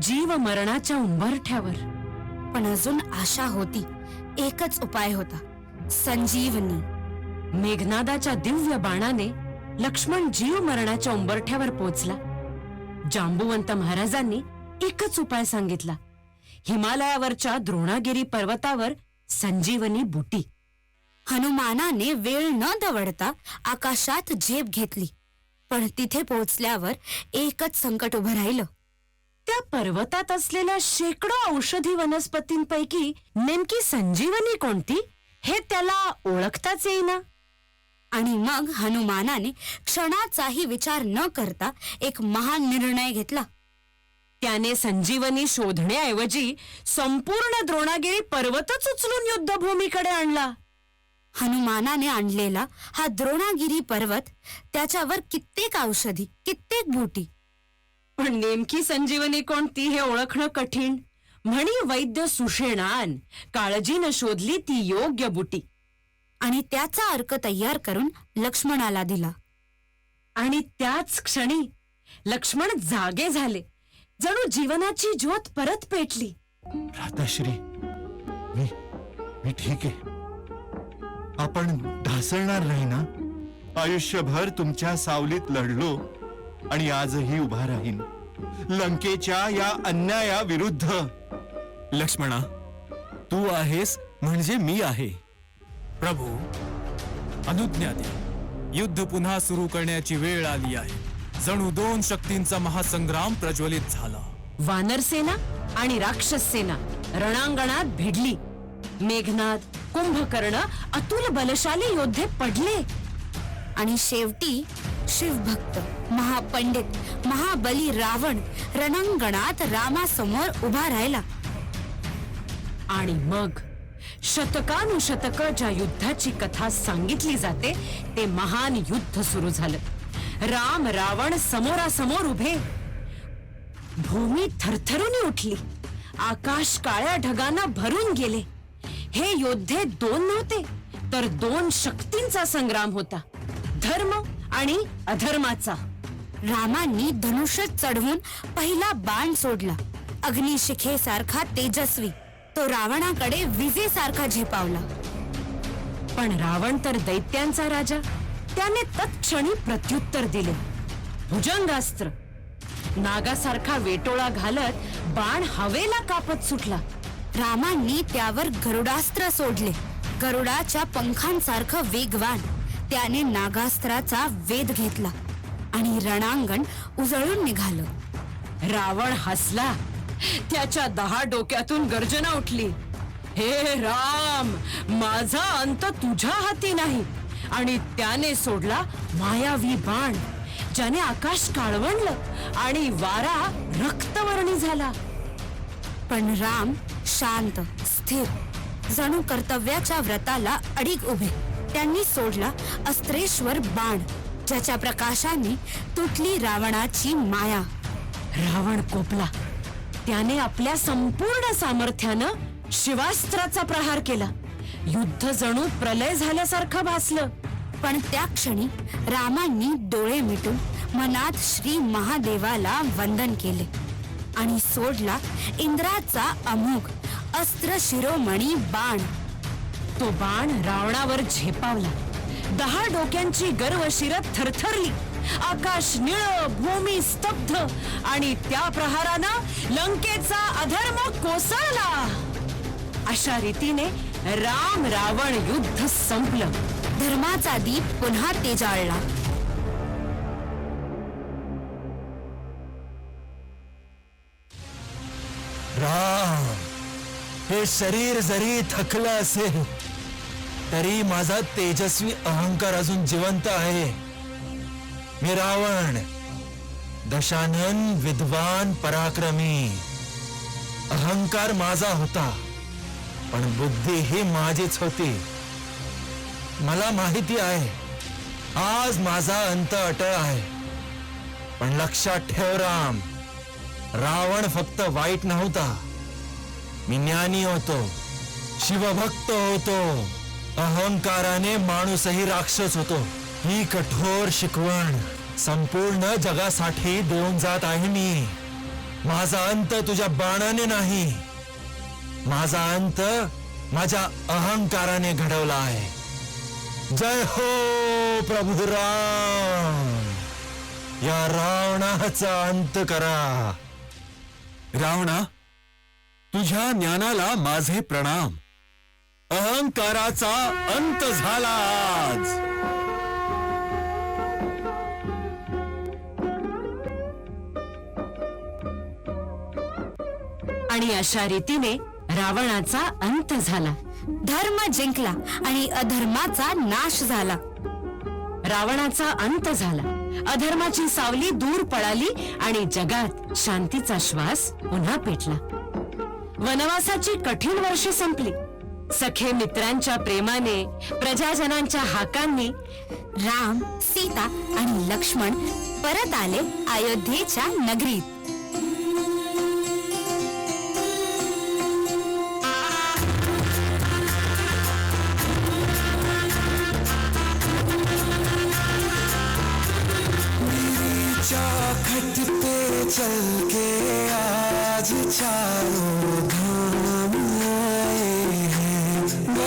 जीव मरणाच्या उंबरठ्यावर. पण अजून आशा होती. एकच उपाय होता, संजीवनी. मेघनादाच्या दिव्य बाणाने लक्ष्मण जीव मरणाच्या उंबरठ्यावर पोचला. जांबुवंत महाराजांनी एकच उपाय सांगितला. हिमालयावरच्या द्रोणागिरी पर्वतावर संजीवनी बुटी. हनुमानाने वेळ न दवडता आकाशात झेप घेतली. पण तिथे पोहोचल्यावर एकच संकट उभं राहिलं. त्या पर्वतात असलेल्या शेकडो औषधी वनस्पतींपैकी नेमकी संजीवनी कोणती हे त्याला ओळखताच येईना. आणि मग हनुमानाने क्षणाचाही विचार न करता एक महान निर्णय घेतला. त्याने संजीवनी शोधण्याऐवजी संपूर्ण द्रोणागिरी पर्वतच उचलून युद्धभूमीकडे आणला. हनुमानाने आणलेला हा द्रोणागिरी पर्वत, त्याच्यावर कित्येक औषधी, कित्येक बुटी. पण नेमकी संजीवनी कोणती हे ओळखणं कठीण. म्हणी वैद्य सुषेणान, काळजीनं शोधली ती योग्य बुटी. आणि त्याचा अर्क तयार करून लक्ष्मणाला दिला. आणि त्याच क्षणी लक्ष्मण जागे झाले. जणू जीवनाची ज्योत परत पेटली. भ्राताश्री, मी ठीक आहे. आपण ढासळणार नाही ना? आयुष्यभर तुमच्या सावलीत लढलो आणि आजही उभा राहीन लंकेच्या या अन्यायाविरुद्ध. लक्ष्मणा, तू आहेस म्हणजे मी आहे. प्रभू, अनुज्ञा द्या. युद्ध पुन्हा सुरू करण्याची वेळ आली आहे. जणू दोन शक्तींचा महासंग्राम प्रज्वलित झाला. वानर सेना आणि राक्षस सेना रणांगणात भिडली. मेघनाद, कुंभकर्ण अतुल बलशाली योद्धे पडले. आणि शेवटी शिवभक्त, महापंडित, महाबली रावण रणांगणात रामासमोर उभा राहिला. आणि मग शतकानुशतक ज्या युद्धाची कथा सांगितली जाते ते महान युद्ध सुरू झालं. राम रावण समोरासमोर उभे. भूमी थरथरून उठली. आकाश काळ्या ढगांना भरून गेले. हे योद्धे दोन नव्हते तर दोन शक्तींचा संग्राम होता, धर्म आणि अधर्माचा. रामांनी धनुष्य चढवून पहिला बाण सोडला. अग्निशिखेसारखा तेजस्वी तो रावणाकडे विजेसारखा झेपावला. पण रावण तर दैत्यांचा राजा. त्याने तत्क्षणी प्रत्युत्तर दिले. भुजंगास्त्र नागासारखा वेटोळा घालत बाण हवेला कापत सुटला. रामांनी त्यावर गरुडास्त्र सोडले. गरुडाच्या पंखांसारखं वेगवान त्याने नागास्त्राचा वेध घेतला आणि रणांगण उजळून निघालं. रावण हसला. त्याच्या 10 डोक्यातून गर्जना उठली. हे राम, माझा अंत तुझ्या हाती नाही. आणि त्याने सोडला मायावी बाण, ज्याने आकाश काळवंडलं आणि वारा रक्तवर्णी झाला. पण राम शांत, स्थिर, जणू कर्तव्याच्या व्रताला अडीग उभे. त्यांनी सोडला अस्त्रेश्वर बाण, ज्याच्या प्रकाशाने तुटली रावणाची माया. रावण कोपला. त्याने आपल्या संपूर्ण सामर्थ्यानं शिवास्त्राचा प्रहार केला. युद्ध जणू प्रलय झाल्यासारखं भासलं. पण त्या क्षणी रामांनी डोळे मिटून मनात श्री महादेवाला वंदन केले आणि सोडला इंद्राचा अमोघ अस्त्र शिरोमणी बाण. तो बाण रावणावर झेपावला. 10 डोक्यांची गर्व शिरत थरथरली. आकाश निळ, भूमी स्तब्ध आणि त्या प्रहारानं लंकेचा अधर्म कोसळला. अशा रीतीने राम रावण युद्ध संपलं. धर्माचा दीप पुन्हा तेजाळला. राम, हे शरीर जरी थकलं असेल तरी माझा तेजस्वी अहंकार अजून जिवंत आहे. मी रावण, दशानन, विद्वान, पराक्रमी. अहंकार माझा होता पण बुद्धी ही माझीच होती. मला माहिती आहे आज माझा अंत अटळ आहे. पण लक्षात ठेव राम, रावण फक्त वाईट नव्हता. मी ज्ञानी होतो, शिवभक्त होतो. अहंकाराने माणूसही राक्षस होतो. ही कठोर शिकवण संपूर्ण जगासाठी देऊन जात आहे मी. माझा अंत तुझ्या बाणाने नाही, माझा अंत माझ्या अहंकाराने घडवला आहे. जय हो प्रभू राम. या रावणाचा अंत करा. रावणा, तुझ्या ज्ञानाला माझे प्रणाम. अहंकाराचा अंत झाला आज. आणि अशा रीतीने रावणाचा अंत झाला. धर्म जिंकला आणि अधर्माचा नाश झाला. रावणाचा अंत झाला. अधर्माची सावली दूर पळाली आणि जगात शांतीचा श्वास पुन्हा पेटला. वनवासाची कठीण वर्षे संपली. सखे मित्रांच्या प्रेमाने, प्रजाजनांच्या हाकांनी राम, सीता आणि लक्ष्मण परत आले अयोध्येच्या नगरीत. खट पे चल के आज चारों धाम आए हैं.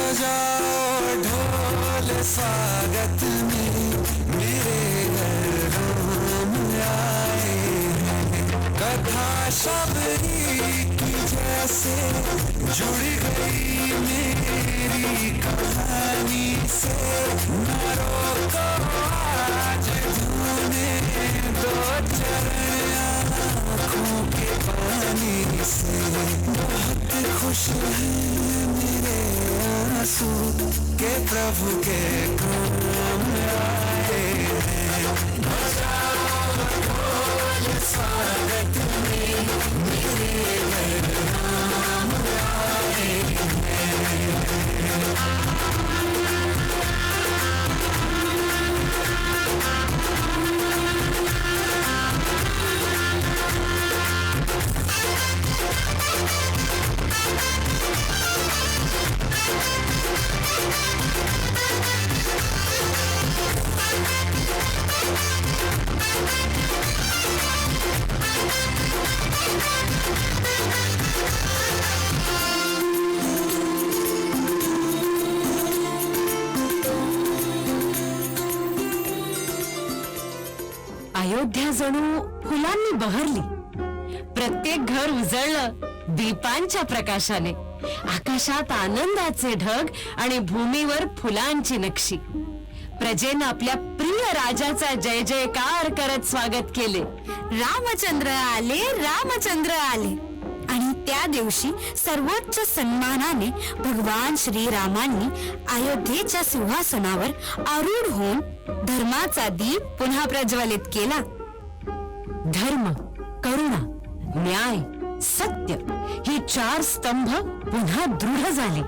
शबरी की जैसे जुड़ गई मेरी कहानी से, न रोको आज धोने दो चरण आँखों के पानी से। बहुत खुश हैं मेरे आंसू के प्रभु के काम आए हैं। बजाओ ढोल स्वागत में मेरे नाम आए हैं। अयोध्या जणू फुलांनी बहरली. प्रत्येक घर उजळलं दीपांच्या प्रकाशाने. आकाशात आनंदाचे ढग आणि भूमीवर फुलांची नक्षी. प्रजेनं आपल्या प्रिय राजाचा जय जयकार करत स्वागत केले. रामचंद्र आले, रामचंद्र आले. आणि त्या दिवशी सर्वोच्च सन्मानाने भगवान श्रीरामांनी अयोध्येच्या सिंहासनावर आरूढ होऊन धर्माचा दीप पुन्हा प्रज्वलित केला. धर्म, करुणा, न्याय, सत्य ही 4 स्तंभ पुन्हा दृढ झाले.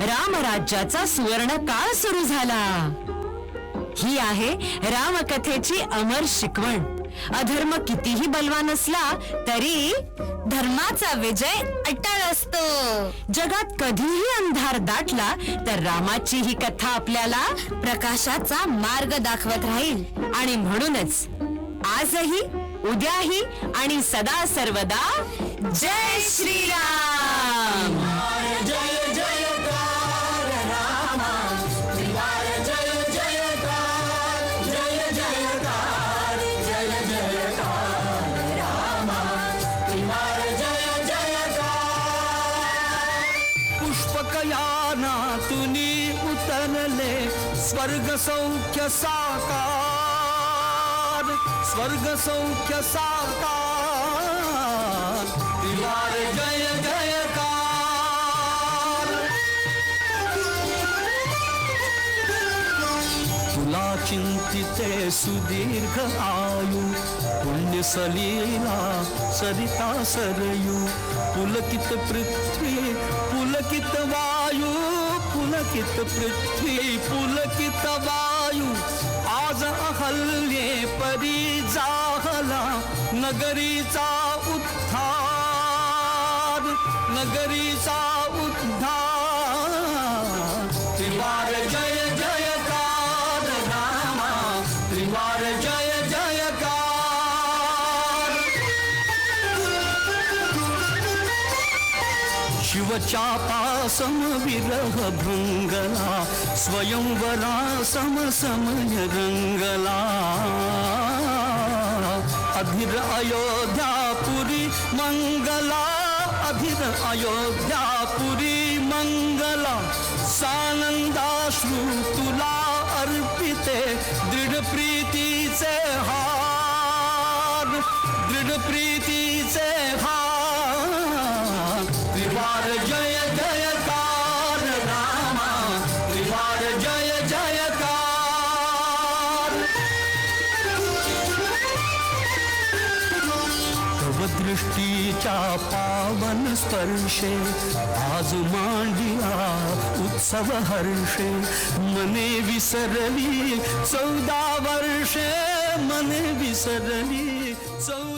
रामराज्याचा सुवर्ण काळ सुरू झाला. ही आहे रामकथेची अमर शिकवण. अधर्म कितीही बलवान असला तरी धर्माचा विजय अट्टळ असतो. जगात कधीही अंधार दाटला तर रामाची ही कथा आपल्याला प्रकाशाचा मार्ग दाखवत राहील. आणि म्हणूनच आजही, उद्याही आणि सदा सर्वदा जय श्रीराम. जय जयकार रामा, जय जयकार, जय जयकार, जय जयकार रामा, जय जयकार. पुष्पकयानातुनी उतरले स्वर्ग सौख्य साकार, स्वर्ग सौख्य साकार. जय जयकार. तुला चिंतिते सुदीर्घ आयु, पुण्य सलीला सरिता सरयू. पुलकित पृथ्वी पुलकित वायू, पुलकित पृथ्वी पुलकित वायू. आज अहल्ये परी जाहला नगरीचा उद्धार, नगरीचा उद्धार. त्रिवार जय जयकार रामा, त्रिवार जय जयकार. शिवचापा समविरह भृंगला, स्वयंवरा समसमय रंगला. अधीर अयोध्यापुरी मंगला, अधीर अयोध्यापुरी मंगला. सानंदाश्रू तुला अर्पिते दृढ प्रीतीचे हार, दृढ प्रीतीचे हार. त्रिवार जय जयकार रामा, त्रिवार जय जयकार. तव दृष्टीच्या पावन स्पर्शे आज मांडिया उत्सव हर्षे. मने विसरली 14 वर्षे, मने विसरली 14